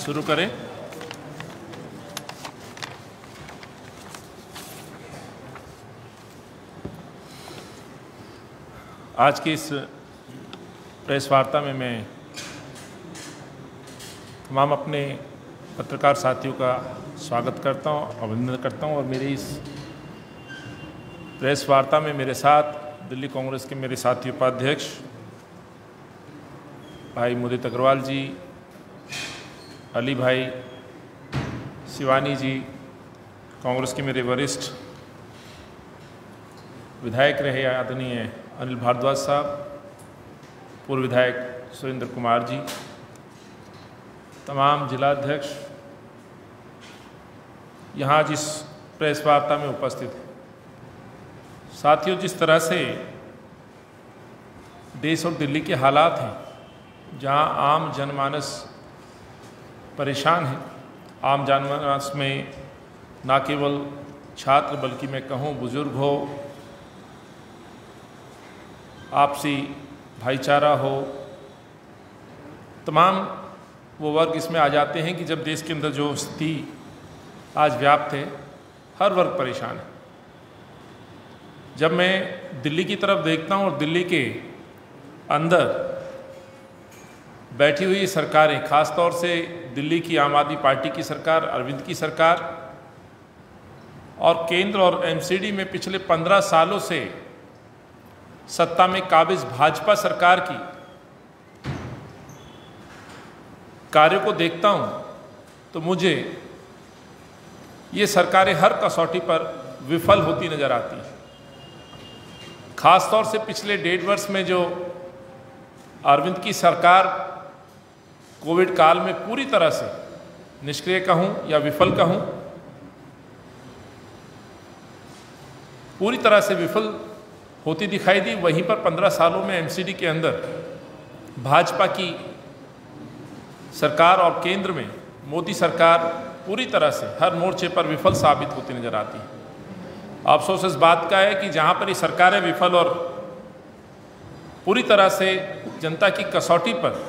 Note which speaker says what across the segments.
Speaker 1: शुरू करें। आज की इस प्रेस वार्ता में मैं तमाम अपने पत्रकार साथियों का स्वागत करता हूं, अभिनंदन करता हूं और मेरी इस प्रेस वार्ता में मेरे साथ दिल्ली कांग्रेस के मेरे साथी उपाध्यक्ष भाई मुदित अग्रवाल जी, अली भाई, शिवानी जी, कांग्रेस के मेरे वरिष्ठ विधायक रहे आदरणीय अनिल भारद्वाज साहब, पूर्व विधायक सुरेंद्र कुमार जी, तमाम जिलाध्यक्ष यहाँ जिस प्रेस वार्ता में उपस्थित हैं। साथियों, जिस तरह से देश और दिल्ली के हालात हैं, जहाँ आम जनमानस परेशान है, आम जनमानस में न केवल छात्र बल्कि मैं कहूँ बुजुर्ग हो, आपसी भाईचारा हो, तमाम वो वर्ग इसमें आ जाते हैं कि जब देश के अंदर जो स्थिति आज व्याप्त है, हर वर्ग परेशान है। जब मैं दिल्ली की तरफ देखता हूँ और दिल्ली के अंदर बैठी हुई सरकारें, खास तौर से दिल्ली की आम आदमी पार्टी की सरकार, अरविंद की सरकार और केंद्र और एमसीडी में पिछले 15 सालों से सत्ता में काबिज भाजपा सरकार की कार्यों को देखता हूं तो मुझे ये सरकारें हर कसौटी पर विफल होती नजर आती हैं। खास तौर से पिछले 1.5 वर्ष में जो अरविंद की सरकार कोविड काल में पूरी तरह से निष्क्रिय कहूं या विफल कहूं, पूरी तरह से विफल होती दिखाई दी। वहीं पर 15 सालों में एमसीडी के अंदर भाजपा की सरकार और केंद्र में मोदी सरकार पूरी तरह से हर मोर्चे पर विफल साबित होती नजर आती है। अफसोस इस बात का है कि जहां पर ये सरकारें विफल और पूरी तरह से जनता की कसौटी पर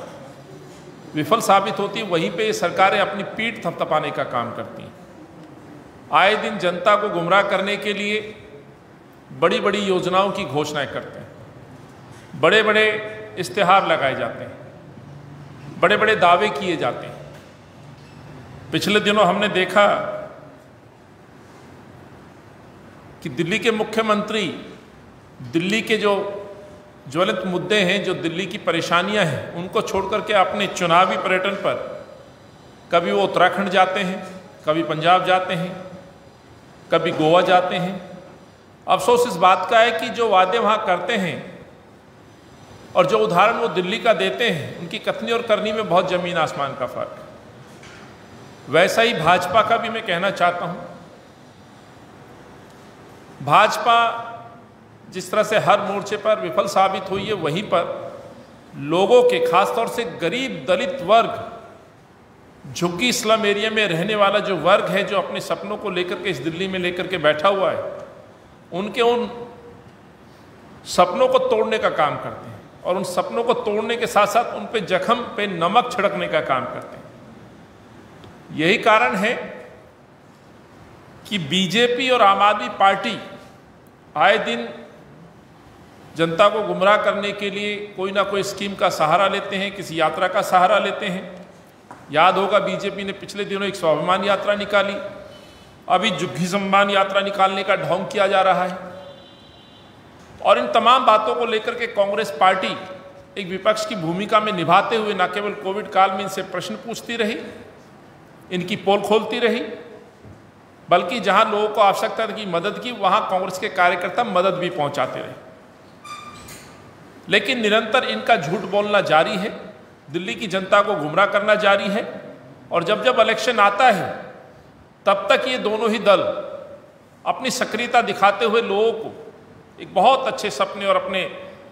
Speaker 1: विफल साबित होती है, वहीं पे ये सरकारें अपनी पीठ थपथपाने का काम करती हैं। आए दिन जनता को गुमराह करने के लिए बड़ी बड़ी योजनाओं की घोषणाएं करते हैं, बड़े बड़े इश्तेहार लगाए जाते हैं, बड़े बड़े दावे किए जाते हैं। पिछले दिनों हमने देखा कि दिल्ली के मुख्यमंत्री दिल्ली के जो ज्वलंत मुद्दे हैं, जो दिल्ली की परेशानियां हैं, उनको छोड़कर के अपने चुनावी पर्यटन पर कभी वो उत्तराखंड जाते हैं, कभी पंजाब जाते हैं, कभी गोवा जाते हैं। अफसोस इस बात का है कि जो वादे वहाँ करते हैं और जो उदाहरण वो दिल्ली का देते हैं, उनकी कथनी और करनी में बहुत जमीन आसमान का फर्क है। वैसा ही भाजपा का भी मैं कहना चाहता हूँ। भाजपा जिस तरह से हर मोर्चे पर विफल साबित हुई है, वहीं पर लोगों के, खासतौर से गरीब दलित वर्ग, झुग्गी स्लम एरिया में रहने वाला जो वर्ग है, जो अपने सपनों को लेकर के इस दिल्ली में लेकर के बैठा हुआ है, उनके उन सपनों को तोड़ने का काम करते हैं और उन सपनों को तोड़ने के साथ साथ उन पे जख्म पे नमक छिड़कने का काम करते हैं। यही कारण है कि बीजेपी और आम आदमी पार्टी आए दिन जनता को गुमराह करने के लिए कोई ना कोई स्कीम का सहारा लेते हैं, किसी यात्रा का सहारा लेते हैं। याद होगा बीजेपी ने पिछले दिनों एक स्वाभिमान यात्रा निकाली, अभी झुग्गी सम्मान यात्रा निकालने का ढोंग किया जा रहा है। और इन तमाम बातों को लेकर के कांग्रेस पार्टी एक विपक्ष की भूमिका में निभाते हुए न केवल कोविड काल में इनसे प्रश्न पूछती रही, इनकी पोल खोलती रही, बल्कि जहां लोगों को आवश्यकता की मदद की, वहां कांग्रेस के कार्यकर्ता मदद भी पहुंचाते रहे। लेकिन निरंतर इनका झूठ बोलना जारी है, दिल्ली की जनता को गुमराह करना जारी है। और जब जब इलेक्शन आता है तब तक ये दोनों ही दल अपनी सक्रियता दिखाते हुए लोगों को एक बहुत अच्छे सपने और अपने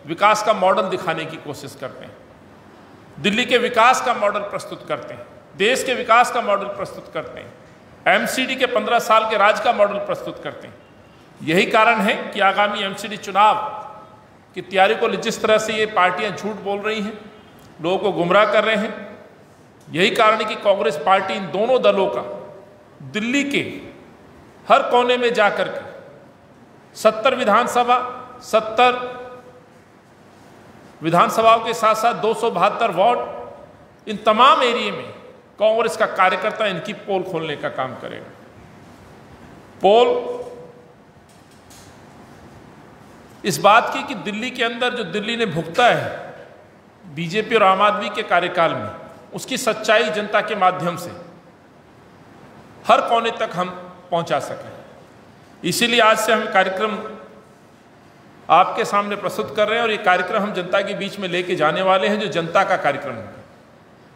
Speaker 1: विकास का मॉडल दिखाने की कोशिश करते हैं। दिल्ली के विकास का मॉडल प्रस्तुत करते हैं, देश के विकास का मॉडल प्रस्तुत करते हैं, एमसीडी के 15 साल के राज का मॉडल प्रस्तुत करते हैं। यही कारण है कि आगामी एमसीडी चुनाव की तैयारी को जिस तरह से ये पार्टियां झूठ बोल रही हैं, लोगों को गुमराह कर रहे हैं, यही कारण है कि कांग्रेस पार्टी इन दोनों दलों का दिल्ली के हर कोने में जाकर के 70 विधानसभाओं के साथ साथ 272 वार्ड, इन तमाम एरिया में कांग्रेस का कार्यकर्ता इनकी पोल खोलने का काम करेगा। पोल इस बात की कि दिल्ली के अंदर जो दिल्ली ने भुगता है बीजेपी और आम आदमी के कार्यकाल में, उसकी सच्चाई जनता के माध्यम से हर कोने तक हम पहुंचा सकें। इसीलिए आज से हम कार्यक्रम आपके सामने प्रस्तुत कर रहे हैं और ये कार्यक्रम हम जनता के बीच में लेके जाने वाले हैं, जो जनता का कार्यक्रम है।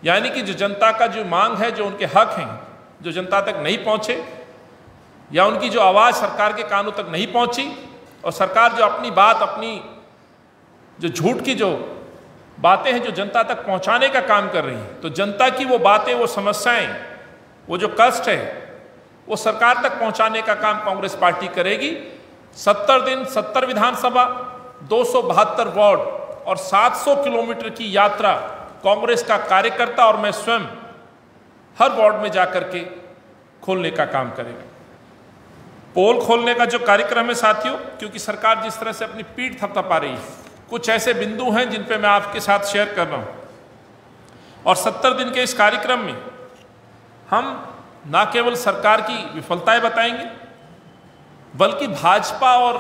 Speaker 1: यानी कि जो जनता का जो मांग है, जो उनके हक हैं, जो जनता तक नहीं पहुंचे या उनकी जो आवाज़ सरकार के कानों तक नहीं पहुंची, और सरकार जो अपनी बात, अपनी जो झूठ की जो बातें हैं जो जनता तक पहुंचाने का काम कर रही है, तो जनता की वो बातें, वो समस्याएं, वो जो कष्ट है, वो सरकार तक पहुंचाने का काम कांग्रेस पार्टी करेगी। 70 दिन, 70 विधानसभा, 272 वार्ड और 700 किलोमीटर की यात्रा कांग्रेस का कार्यकर्ता और मैं स्वयं हर वार्ड में जाकर के खोलने का काम करेगा। पोल खोलने का जो कार्यक्रम है साथियों, क्योंकि सरकार जिस तरह से अपनी पीठ थपथपा रही है, कुछ ऐसे बिंदु हैं जिन पे मैं आपके साथ शेयर कर रहा हूं। और 70 दिन के इस कार्यक्रम में हम ना केवल सरकार की विफलताएं बताएंगे, बल्कि भाजपा और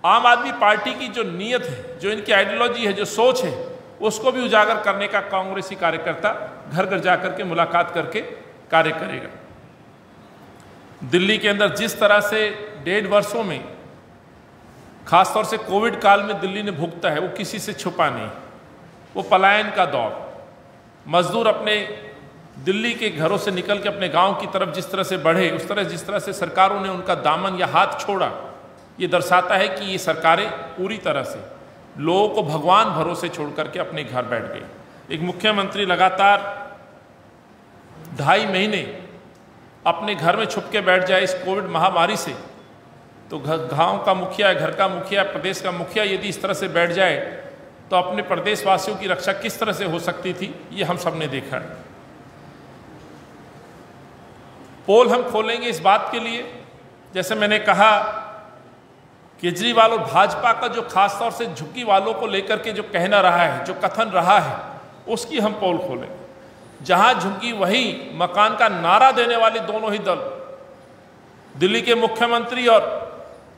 Speaker 1: आम आदमी पार्टी की जो नीयत है, जो इनकी आइडियोलॉजी है, जो सोच है, उसको भी उजागर करने का कांग्रेसी कार्यकर्ता घर घर जाकर के मुलाकात करके कार्य करेगा। दिल्ली के अंदर जिस तरह से 1.5 वर्षों में, खासतौर से कोविड काल में दिल्ली ने भुगता है, वो किसी से छुपा नहीं। वो पलायन का दौर, मजदूर अपने दिल्ली के घरों से निकल के अपने गांव की तरफ जिस तरह से बढ़े, उस तरह जिस तरह से सरकारों ने उनका दामन या हाथ छोड़ा, ये दर्शाता है कि ये सरकारें पूरी तरह से लोगों को भगवान भरोसे छोड़ करके अपने घर बैठ गई। एक मुख्यमंत्री लगातार 2.5 महीने अपने घर में छुप के बैठ जाए इस कोविड महामारी से, तो गांव का मुखिया, घर का मुखिया, प्रदेश का मुखिया यदि इस तरह से बैठ जाए, तो अपने प्रदेशवासियों की रक्षा किस तरह से हो सकती थी, ये हम सब ने देखा है। पोल हम खोलेंगे इस बात के लिए, जैसे मैंने कहा, केजरीवाल और भाजपा का जो खासतौर से झुग्गी वालों को लेकर के जो कहना रहा है, जो कथन रहा है, उसकी हम पोल खोलेंगे। जहां झुग्गी वही मकान का नारा देने वाले दोनों ही दल, दिल्ली के मुख्यमंत्री और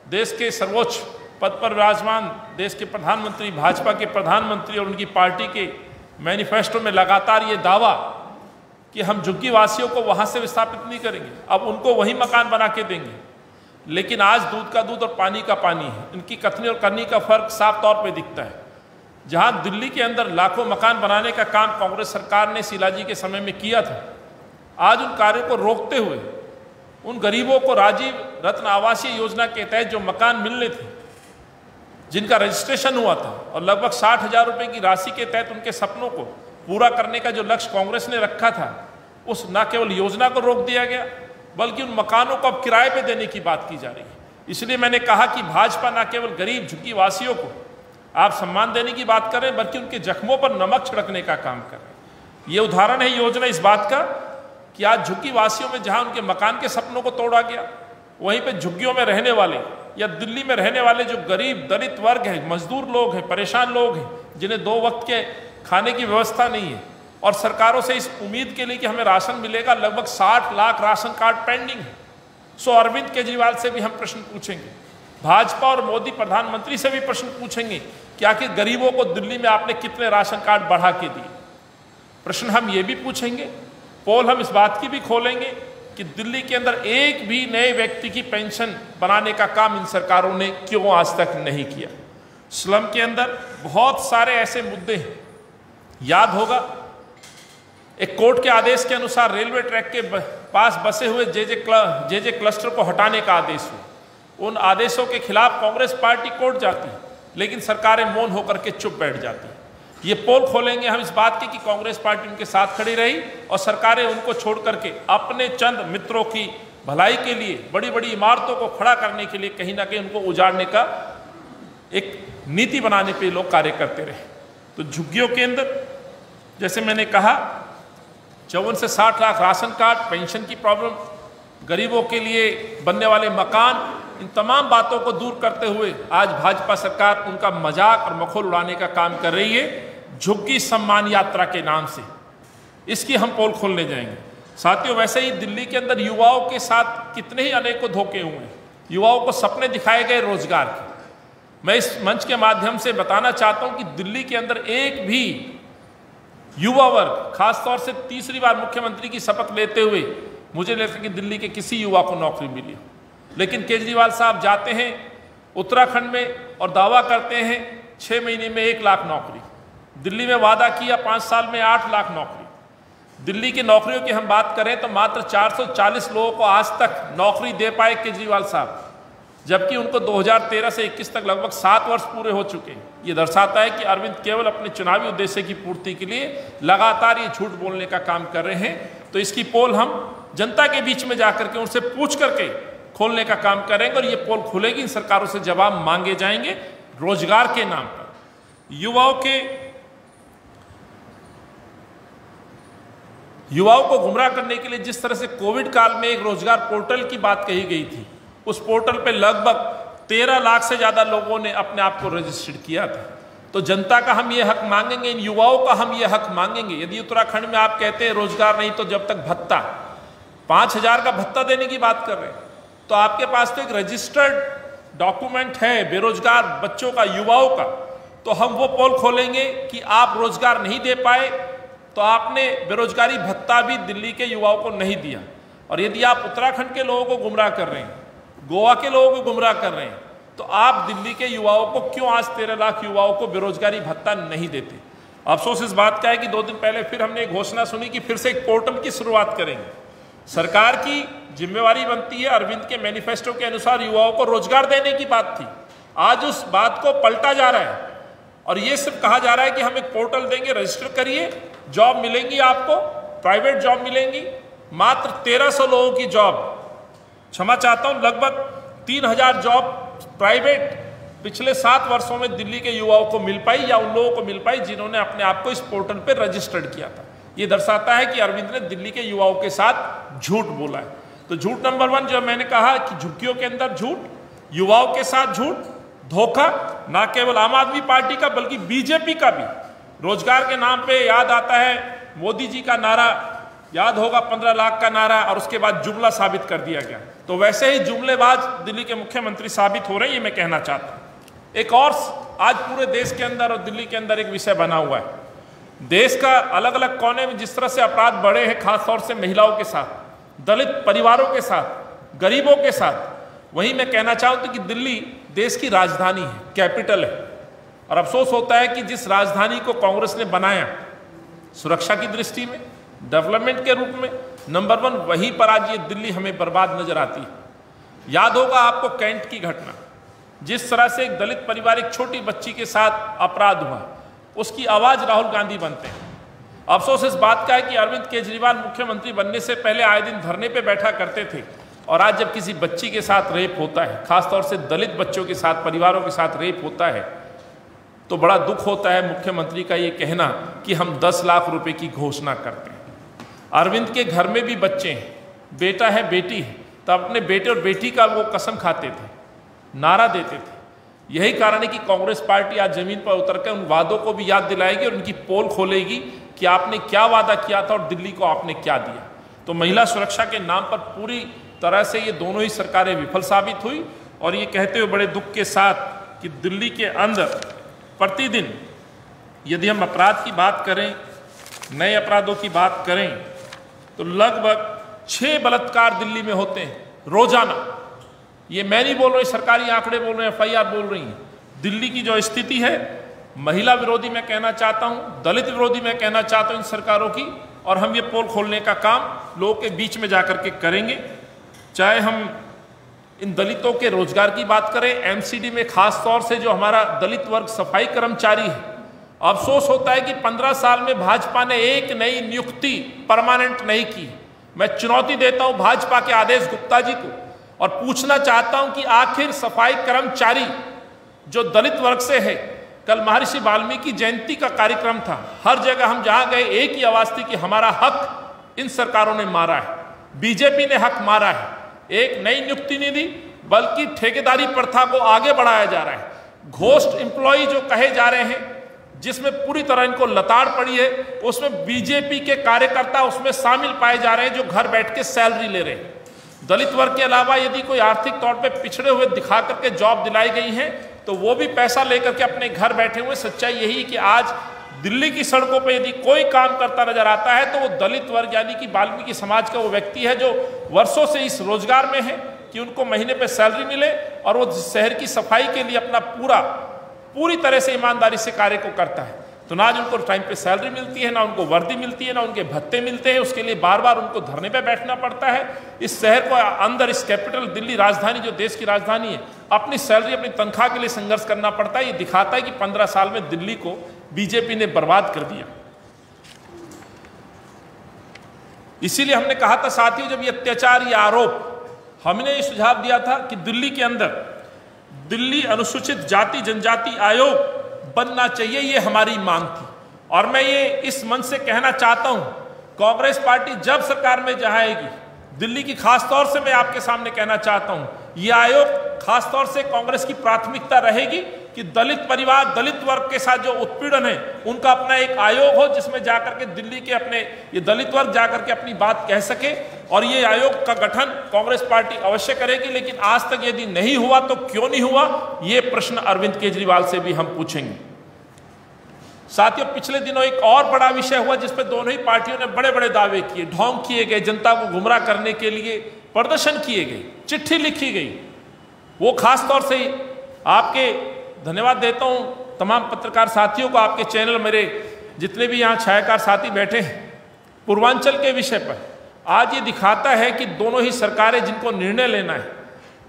Speaker 1: देश के सर्वोच्च पद पर विराजमान देश के प्रधानमंत्री, भाजपा के प्रधानमंत्री और उनकी पार्टी के मैनिफेस्टो में लगातार ये दावा कि हम झुग्गी वासियों को वहां से विस्थापित नहीं करेंगे, अब उनको वही मकान बना के देंगे। लेकिन आज दूध का दूध और पानी का पानी है। इनकी कथनी और करनी का फर्क साफ तौर पे दिखता है। जहां दिल्ली के अंदर लाखों मकान बनाने का काम कांग्रेस सरकार ने शीलाजी के समय में किया था, आज उन कार्यों को रोकते हुए उन गरीबों को राजीव रत्न आवासीय योजना के तहत जो मकान मिलने थे, जिनका रजिस्ट्रेशन हुआ था, और लगभग 60,000 रुपये की राशि के तहत उनके सपनों को पूरा करने का जो लक्ष्य कांग्रेस ने रखा था, उस न केवल योजना को रोक दिया गया, बल्कि उन मकानों को अब किराए पे देने की बात की जा रही है। इसलिए मैंने कहा कि भाजपा न केवल गरीब झुग्गी वासियों को आप सम्मान देने की बात कर रहे हैं, बल्कि उनके जख्मों पर नमक छिड़कने का काम कर रहे हैं। ये उदाहरण है योजना इस बात का कि आज झुग्गी वासियों में जहां उनके मकान के सपनों को तोड़ा गया, वहीं पे झुग्गियों में रहने वाले या दिल्ली में रहने वाले जो गरीब दलित वर्ग है, मजदूर लोग हैं, परेशान लोग हैं, जिन्हें 2 वक्त के खाने की व्यवस्था नहीं है, और सरकारों से इस उम्मीद के लिए कि हमें राशन मिलेगा, लगभग 60 लाख राशन कार्ड पेंडिंग है। सो अरविंद केजरीवाल से भी हम प्रश्न पूछेंगे, भाजपा और मोदी प्रधानमंत्री से भी प्रश्न पूछेंगे कि आखिर गरीबों को दिल्ली में आपने कितने राशन कार्ड बढ़ा के दिए। प्रश्न हम ये भी पूछेंगे, पोल हम इस बात की भी खोलेंगे कि दिल्ली के अंदर एक भी नए व्यक्ति की पेंशन बनाने का काम इन सरकारों ने क्यों आज तक नहीं किया। स्लम के अंदर बहुत सारे ऐसे मुद्दे हैं, याद होगा एक कोर्ट के आदेश के अनुसार रेलवे ट्रैक के पास बसे हुए जे क्लस्टर को हटाने का आदेश हुआ। उन आदेशों के खिलाफ कांग्रेस पार्टी कोर्ट जाती है, लेकिन सरकारें मौन होकर के चुप बैठ जाती हैं। ये पोल खोलेंगे हम इस बात की कि कांग्रेस पार्टी उनके साथ खड़ी रही और सरकारें उनको छोड़ करके अपने चंद मित्रों की भलाई के लिए, बड़ी बड़ी इमारतों को खड़ा करने के लिए कहीं ना कहीं उनको उजाड़ने का एक नीति बनाने पे लोग कार्य करते रहे। तो झुग्गियों के अंदर जैसे मैंने कहा 54 से 60 लाख राशन कार्ड, पेंशन की प्रॉब्लम, गरीबों के लिए बनने वाले मकान, इन तमाम बातों को दूर करते हुए आज भाजपा सरकार उनका मजाक और मखौल उड़ाने का काम कर रही है झुग्गी सम्मान यात्रा के नाम से। इसकी हम पोल खोलने जाएंगे। साथियों, वैसे ही दिल्ली के अंदर युवाओं के साथ कितने ही अनेकों धोखे हुए हैं। युवाओं को सपने दिखाए गए रोजगार के। मैं इस मंच के माध्यम से बताना चाहता हूं कि दिल्ली के अंदर एक भी युवा वर्ग, खासतौर से तीसरी बार मुख्यमंत्री की शपथ लेते हुए मुझे लगता है कि दिल्ली के किसी युवा को नौकरी मिली हो। लेकिन केजरीवाल साहब जाते हैं उत्तराखंड में और दावा करते हैं 6 महीने में 1 लाख नौकरी। दिल्ली में वादा किया 5 साल में 8 लाख नौकरी। दिल्ली की नौकरियों की हम बात करें तो मात्र 440 लोगों को आज तक नौकरी दे पाए केजरीवाल साहब, जबकि उनको 2013 से 21 तक लगभग 7 वर्ष पूरे हो चुके हैं। ये दर्शाता है कि अरविंद केवल अपने चुनावी उद्देश्य की पूर्ति के लिए लगातार ये झूठ बोलने का काम कर रहे हैं। तो इसकी पोल हम जनता के बीच में जाकर के उनसे पूछ करके खोलने का काम करेंगे और ये पोल खुलेगी। इन सरकारों से जवाब मांगे जाएंगे रोजगार के नाम पर। युवाओं को गुमराह करने के लिए जिस तरह से कोविड काल में एक रोजगार पोर्टल की बात कही गई थी, उस पोर्टल पे लगभग 13 लाख से ज्यादा लोगों ने अपने आप को रजिस्टर्ड किया था। तो जनता का हम ये हक मांगेंगे, इन युवाओं का हम ये हक मांगेंगे। यदि उत्तराखंड में आप कहते हैं रोजगार नहीं तो जब तक भत्ता, 5,000 का भत्ता देने की बात कर रहे हैं, तो आपके पास तो एक रजिस्टर्ड डॉक्यूमेंट है बेरोजगार बच्चों का, युवाओं का। तो हम वो पोल खोलेंगे कि आप रोजगार नहीं दे पाए तो आपने बेरोजगारी भत्ता भी दिल्ली के युवाओं को नहीं दिया। और यदि आप उत्तराखंड के लोगों को गुमराह कर रहे हैं, गोवा के लोगों को गुमराह कर रहे हैं, तो आप दिल्ली के युवाओं को क्यों आज 13 लाख युवाओं को बेरोजगारी भत्ता नहीं देते? अफसोस इस बात का है कि 2 दिन पहले फिर हमने एक घोषणा सुनी कि फिर से एक पोर्टल की शुरुआत करेंगे। सरकार की जिम्मेवारी बनती है, अरविंद के मैनिफेस्टो के अनुसार युवाओं को रोजगार देने की बात थी। आज उस बात को पलटा जा रहा है और ये सिर्फ कहा जा रहा है कि हम एक पोर्टल देंगे, रजिस्टर करिए, जॉब मिलेंगी आपको, प्राइवेट जॉब मिलेंगी। मात्र 1300 लोगों की जॉब, क्षमा चाहता हूं, लगभग 3000 जॉब प्राइवेट पिछले 7 वर्षों में दिल्ली के युवाओं को मिल पाई, या उन लोगों को मिल पाई जिन्होंने अपने आप को इस पोर्टल पर रजिस्टर्ड किया था। ये दर्शाता है कि अरविंद ने दिल्ली के युवाओं के साथ झूठ बोला है। तो झूठ नंबर 1 जो मैंने कहा कि झुग्गियों के अंदर झूठ, युवाओं के साथ झूठ, धोखा, ना केवल आम आदमी पार्टी का बल्कि बीजेपी का भी। रोजगार के नाम पे याद आता है मोदी जी का नारा, याद होगा 15 लाख का नारा, और उसके बाद जुमला साबित कर दिया गया। तो वैसे ही जुमलेबाज दिल्ली के मुख्यमंत्री साबित हो रहे हैं, ये मैं कहना चाहता हूं। एक और आज पूरे देश के अंदर और दिल्ली के अंदर एक विषय बना हुआ है। देश का अलग अलग कोने में जिस तरह से अपराध बढ़े हैं, खासतौर से महिलाओं के साथ, दलित परिवारों के साथ, गरीबों के साथ, वहीं मैं कहना चाहूँ कि दिल्ली देश की राजधानी है, कैपिटल है। और अफसोस होता है कि जिस राजधानी को कांग्रेस ने बनाया सुरक्षा की दृष्टि में, डेवलपमेंट के रूप में, नंबर 1 वहीं पर आज ये दिल्ली हमें बर्बाद नजर आती है। याद होगा आपको कैंट की घटना, जिस तरह से एक दलित परिवार एक छोटी बच्ची के साथ अपराध हुआ, उसकी आवाज राहुल गांधी बनते हैं। अफसोस इस बात का है कि अरविंद केजरीवाल मुख्यमंत्री बनने से पहले आए दिन धरने पे बैठा करते थे, और आज जब किसी बच्ची के साथ रेप होता है, खासतौर से दलित बच्चों के साथ, परिवारों के साथ रेप होता है, तो बड़ा दुख होता है मुख्यमंत्री का ये कहना कि हम 10 लाख रुपए की घोषणा करते हैं। अरविंद के घर में भी बच्चे हैं, बेटा है, बेटी है, तो अपने बेटे और बेटी का वो कसम खाते थे, नारा देते थे। यही कारण है कि कांग्रेस पार्टी आज जमीन पर उतरकर उन वादों को भी याद दिलाएगी और उनकी पोल खोलेगी कि आपने क्या वादा किया था और दिल्ली को आपने क्या दिया। तो महिला सुरक्षा के नाम पर पूरी तरह से ये दोनों ही सरकारें विफल साबित हुई। और ये कहते हुए बड़े दुख के साथ कि दिल्ली के अंदर प्रतिदिन यदि हम अपराध की बात करें, नए अपराधों की बात करें, तो लगभग 6 बलात्कार दिल्ली में होते हैं रोजाना। ये मैं नहीं बोल रहा, सरकारी आंकड़े बोल रहे हैं, FIR बोल रही हैं। दिल्ली की जो स्थिति है, महिला विरोधी मैं कहना चाहता हूं, दलित विरोधी मैं कहना चाहता हूं इन सरकारों की। और हम ये पोल खोलने का काम लोगों के बीच में जाकर के करेंगे। चाहे हम इन दलितों के रोजगार की बात करें, MCD में खास तौर से जो हमारा दलित वर्ग सफाई कर्मचारी है, अफसोस होता है कि 15 साल में भाजपा ने एक नई नियुक्ति परमानेंट नहीं की। मैं चुनौती देता हूं भाजपा के आदेश गुप्ता जी को और पूछना चाहता हूं कि आखिर सफाई कर्मचारी जो दलित वर्ग से है, कल महर्षि वाल्मीकि जयंती का कार्यक्रम था, हर जगह हम जहां गए एक ही आवाज थी कि हमारा हक इन सरकारों ने मारा है, बीजेपी ने हक मारा है। एक नई नियुक्ति नहीं दी, बल्कि ठेकेदारी प्रथा को आगे बढ़ाया जा रहा है। घोस्ट एम्प्लॉय जो कहे जा रहे हैं, जिसमें पूरी तरह इनको लताड़ पड़ी है, उसमें बीजेपी के कार्यकर्ता उसमें शामिल पाए जा रहे हैं, जो घर बैठ के सैलरी ले रहे हैं। दलित वर्ग के अलावा यदि कोई आर्थिक तौर पे पिछड़े हुए दिखा करके जॉब दिलाई गई है, तो वो भी पैसा लेकर के अपने घर बैठे हुए। सच्चाई यही है कि आज दिल्ली की सड़कों पे यदि कोई काम करता नजर आता है तो वो दलित वर्ग यानी कि वाल्मीकि समाज का वो व्यक्ति है, जो वर्षों से इस रोजगार में है कि उनको महीने पे सैलरी मिले और वो शहर की सफाई के लिए अपना पूरी तरह से ईमानदारी से कार्य को करता है। तो ना आज उनको टाइम पे सैलरी मिलती है, ना उनको वर्दी मिलती है, ना उनके भत्ते मिलते हैं। उसके लिए बार बार उनको धरने पे बैठना पड़ता है। इस शहर को अंदर, इस कैपिटल दिल्ली राजधानी जो देश की राजधानी है, अपनी सैलरी अपनी तनख्वाह के लिए संघर्ष करना पड़ता है। ये दिखाता है कि 15 साल में दिल्ली को बीजेपी ने बर्बाद कर दिया। इसीलिए हमने कहा था साथियों, जब ये अत्याचार, ये आरोप, हमने ये सुझाव दिया था कि दिल्ली के अंदर दिल्ली अनुसूचित जाति जनजाति आयोग बनना चाहिए, ये हमारी मांग थी। और मैं ये इस मंच से कहना चाहता हूं, कांग्रेस पार्टी जब सरकार में जाएगी, दिल्ली की खासतौर से मैं आपके सामने कहना चाहता हूं, ये आयोग खासतौर से कांग्रेस की प्राथमिकता रहेगी कि दलित परिवार, दलित वर्ग के साथ जो उत्पीड़न है, उनका अपना एक आयोग हो, जिसमें जाकर के दिल्ली के अपने ये दलित वर्ग जाकर के अपनी बात कह सके। और ये आयोग का गठन कांग्रेस पार्टी अवश्य करेगी। लेकिन आज तक यदि नहीं हुआ तो क्यों नहीं हुआ, ये प्रश्न अरविंद केजरीवाल से भी हम पूछेंगे। साथियों, पिछले दिनों एक और बड़ा विषय हुआ जिसपे दोनों ही पार्टियों ने बड़े बड़े दावे किए, ढोंग किए गए, जनता को गुमराह करने के लिए प्रदर्शन किए गए, चिट्ठी लिखी गई। वो खास तौर से आपके धन्यवाद देता हूं तमाम पत्रकार साथियों को, आपके चैनल, मेरे जितने भी यहाँ छायाकार साथी बैठे हैं, पूर्वांचल के विषय पर आज ये दिखाता है कि दोनों ही सरकारें जिनको निर्णय लेना है,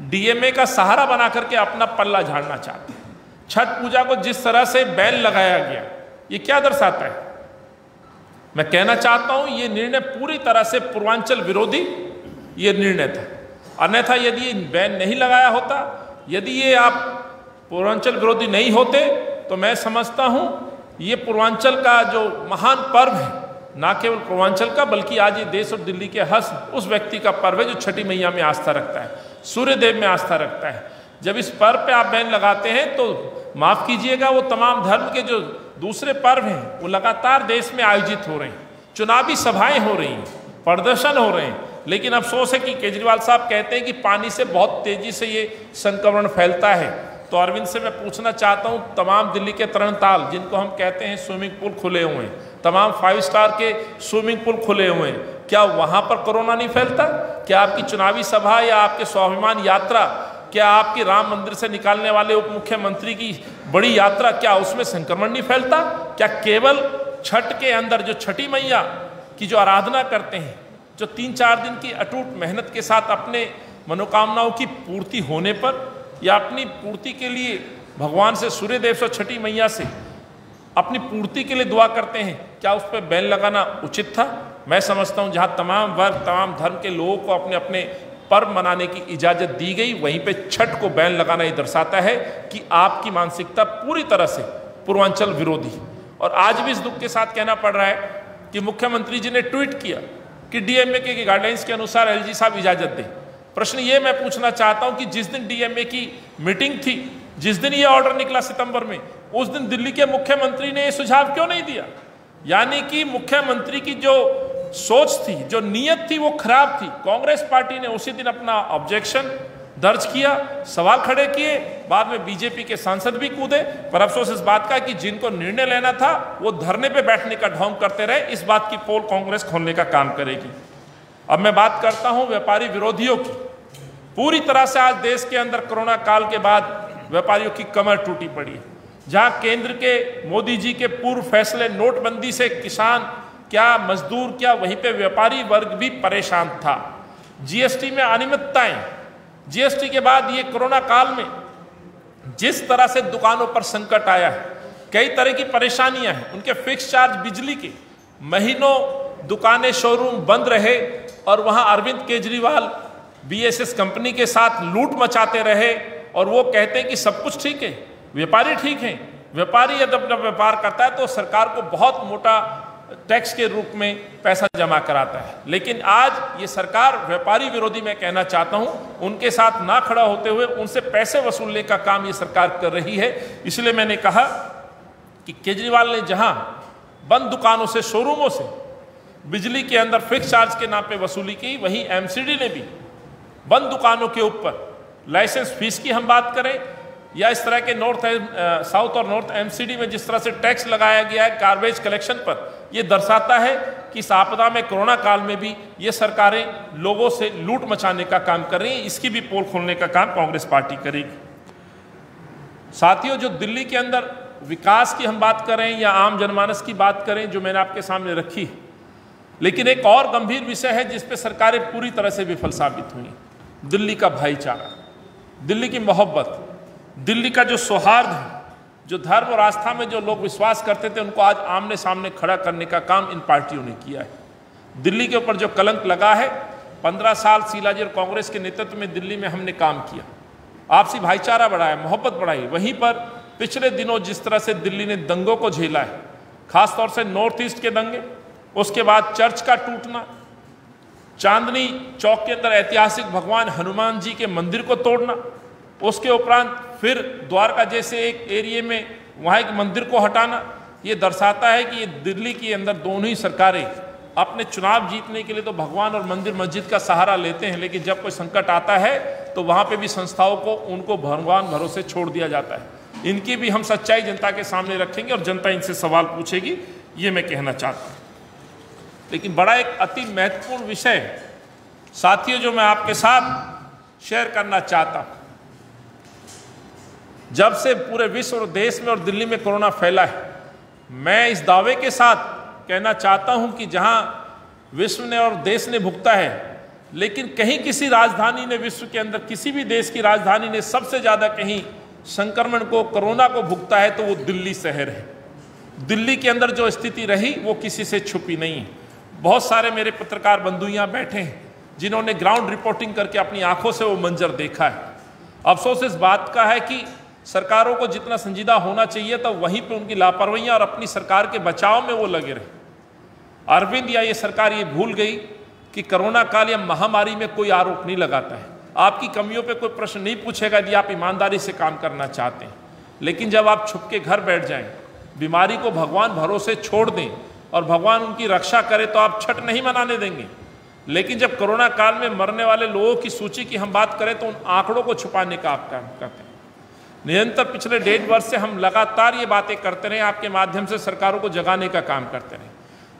Speaker 1: डीएमए का सहारा बना करके अपना पल्ला झाड़ना चाहते हैं। छठ पूजा को जिस तरह से बैन लगाया गया, ये क्या दर्शाता है? मैं कहना चाहता हूं ये निर्णय पूरी तरह से पूर्वांचल विरोधी ये निर्णय था। अन्यथा यदि बैन नहीं लगाया होता, यदि ये आप पूर्वांचल विरोधी नहीं होते, तो मैं समझता हूं ये पूर्वांचल का जो महान पर्व है, ना केवल पूर्वांचल का बल्कि आज ये देश और दिल्ली के हर उस व्यक्ति का पर्व है जो छठी मैया में आस्था रखता है, सूर्य देव में आस्था रखता है। जब इस पर्व पे आप बैन लगाते हैं तो माफ कीजिएगा, वो तमाम धर्म के जो दूसरे पर्व हैं वो लगातार देश में आयोजित हो रहे हैं, चुनावी सभाएं हो रही हैं, प्रदर्शन हो रहे हैं। लेकिन अफसोस है कि केजरीवाल साहब कहते हैं कि पानी से बहुत तेजी से ये संक्रमण फैलता है। तो अरविंद से मैं पूछना चाहता हूं, तमाम दिल्ली के तरणताल जिनको हम कहते हैं स्विमिंग पूल खुले हुए हैं, तमाम 5 स्टार के स्विमिंग पूल खुले हुए हैं, क्या वहां पर कोरोना नहीं फैलता? क्या आपकी चुनावी सभा या आपके स्वाभिमान यात्रा, क्या आपकी राम मंदिर से निकालने वाले उप मुख्यमंत्री की बड़ी यात्रा, क्या उसमें संक्रमण नहीं फैलता? क्या केवल छठ के अंदर जो छठी मैया की जो आराधना करते हैं, जो 3-4 दिन की अटूट मेहनत के साथ अपने मनोकामनाओं की पूर्ति होने पर या अपनी पूर्ति के लिए भगवान से, सूर्यदेव से, छठी मैया से अपनी पूर्ति के लिए दुआ करते हैं, क्या उस पर बैन लगाना उचित था? मैं समझता हूं जहां तमाम वर्ग, तमाम धर्म के लोगों को अपने अपने पर्व मनाने की इजाजत दी गई, वहीं पे छठ को बैन लगाना ये दर्शाता है कि आपकी मानसिकता पूरी तरह से पूर्वांचल विरोधी। और आज भी इस दुख के साथ कहना पड़ रहा है कि मुख्यमंत्री जी ने ट्वीट किया कि डीएमए के गाइडलाइंस के अनुसार एलजी साहब इजाजत दें। प्रश्न ये मैं पूछना चाहता हूं कि जिस दिन डीएमए की मीटिंग थी, जिस दिन ये ऑर्डर निकला सितंबर में, उस दिन दिल्ली के मुख्यमंत्री ने ये सुझाव क्यों नहीं दिया? यानी कि मुख्यमंत्री की जो सोच थी, जो नीयत थी, वो खराब थी। कांग्रेस पार्टी ने उसी दिन अपना ऑब्जेक्शन दर्ज किया, सवाल खड़े किए, बाद में बीजेपी के सांसद भी कूदे। पर अफसोस इस बात का कि जिनको निर्णय लेना था वो धरने पे बैठने का ढोंग करते रहे। इस बात की पोल कांग्रेस खोलने का काम करेगी। अब मैं बात करता हूं व्यापारी विरोधियों की। पूरी तरह से आज देश के अंदर कोरोना काल के बाद व्यापारियों की कमर टूटी पड़ी है। जहां केंद्र के मोदी जी के पूर्व फैसले, नोटबंदी से किसान क्या, मजदूर क्या, वहीं पे व्यापारी वर्ग भी परेशान था। जीएसटी में अनियमितताएं, जीएसटी के बाद ये कोरोना काल में जिस तरह से दुकानों पर संकट आया है, कई तरह की परेशानियां हैं। उनके फिक्स चार्ज बिजली के, महीनों दुकानें, शोरूम बंद रहे और वहां अरविंद केजरीवाल बीएसएस कंपनी के साथ लूट मचाते रहे और वो कहते हैं कि सब कुछ ठीक है, व्यापारी ठीक है। व्यापारी यदि अपना व्यापार करता है तो सरकार को बहुत मोटा टैक्स के रूप में पैसा जमा कराता है। लेकिन आज ये सरकार व्यापारी विरोधी, मैं कहना चाहता हूं, उनके साथ ना खड़ा होते हुए उनसे पैसे वसूलने का काम ये सरकार कर रही है। इसलिए मैंने कहा कि केजरीवाल ने जहां बंद दुकानों से, शोरूमों से बिजली के अंदर फिक्स चार्ज के नाम पे वसूली की, वहीं एमसीडी ने भी बंद दुकानों के ऊपर लाइसेंस फीस की हम बात करें या इस तरह के साउथ और नॉर्थ एमसीडी में जिस तरह से टैक्स लगाया गया है गार्बेज कलेक्शन पर, यह दर्शाता है कि इस आपदा में, कोरोना काल में भी ये सरकारें लोगों से लूट मचाने का काम कर रही हैं। इसकी भी पोल खोलने का काम कांग्रेस पार्टी करेगी। साथियों, जो दिल्ली के अंदर विकास की हम बात करें या आम जनमानस की बात करें, जो मैंने आपके सामने रखी, लेकिन एक और गंभीर विषय है जिस पे सरकारें पूरी तरह से विफल साबित हुई। दिल्ली का भाईचारा, दिल्ली की मोहब्बत, दिल्ली का जो सौहार्द है, जो धर्म और आस्था में जो लोग विश्वास करते थे, उनको आज आमने सामने खड़ा करने का काम इन पार्टियों ने किया है। दिल्ली के ऊपर जो कलंक लगा है, 15 साल शीलाजी और कांग्रेस के नेतृत्व में दिल्ली में हमने काम किया, आपसी भाईचारा बढ़ाया, मोहब्बत बढ़ाई। वहीं पर पिछले दिनों जिस तरह से दिल्ली ने दंगों को झेला है, खासतौर से नॉर्थ ईस्ट के दंगे, उसके बाद चर्च का टूटना, चांदनी चौक के अंदर ऐतिहासिक भगवान हनुमान जी के मंदिर को तोड़ना, उसके उपरांत फिर द्वारका जैसे एक एरिया में वहाँ एक मंदिर को हटाना, ये दर्शाता है कि ये दिल्ली के अंदर दोनों ही सरकारें अपने चुनाव जीतने के लिए तो भगवान और मंदिर मस्जिद का सहारा लेते हैं, लेकिन जब कोई संकट आता है तो वहाँ पे भी संस्थाओं को, उनको भगवान भरोसे छोड़ दिया जाता है। इनकी भी हम सच्चाई जनता के सामने रखेंगे और जनता इनसे सवाल पूछेगी, ये मैं कहना चाहता हूँ। लेकिन बड़ा एक अति महत्वपूर्ण विषय साथियों जो मैं आपके साथ शेयर करना चाहता हूँ, जब से पूरे विश्व और देश में और दिल्ली में कोरोना फैला है, मैं इस दावे के साथ कहना चाहता हूं कि जहां विश्व ने और देश ने भुगता है, लेकिन कहीं किसी राजधानी ने, विश्व के अंदर किसी भी देश की राजधानी ने सबसे ज्यादा कहीं संक्रमण को, कोरोना को भुगता है तो वो दिल्ली शहर है। दिल्ली के अंदर जो स्थिति रही वो किसी से छुपी नहीं है। बहुत सारे मेरे पत्रकार बंधु यहाँ बैठे हैं जिन्होंने ग्राउंड रिपोर्टिंग करके अपनी आंखों से वो मंजर देखा है। अफसोस इस बात का है कि सरकारों को जितना संजीदा होना चाहिए था वहीं पे उनकी लापरवाहियां और अपनी सरकार के बचाव में वो लगे रहे। अरविंद या ये सरकार ये भूल गई कि कोरोना काल या महामारी में कोई आरोप नहीं लगाता है, आपकी कमियों पे कोई प्रश्न नहीं पूछेगा यदि आप ईमानदारी से काम करना चाहते हैं। लेकिन जब आप छुप के घर बैठ जाएं, बीमारी को भगवान भरोसे छोड़ दें और भगवान उनकी रक्षा करे तो आप छठ नहीं मनाने देंगे। लेकिन जब कोरोना काल में मरने वाले लोगों की सूची की हम बात करें तो उन आंकड़ों को छुपाने का आप काम करते हैं। निरंतर पिछले 1.5 वर्ष से हम लगातार ये बातें करते रहे, आपके माध्यम से सरकारों को जगाने का काम करते रहे।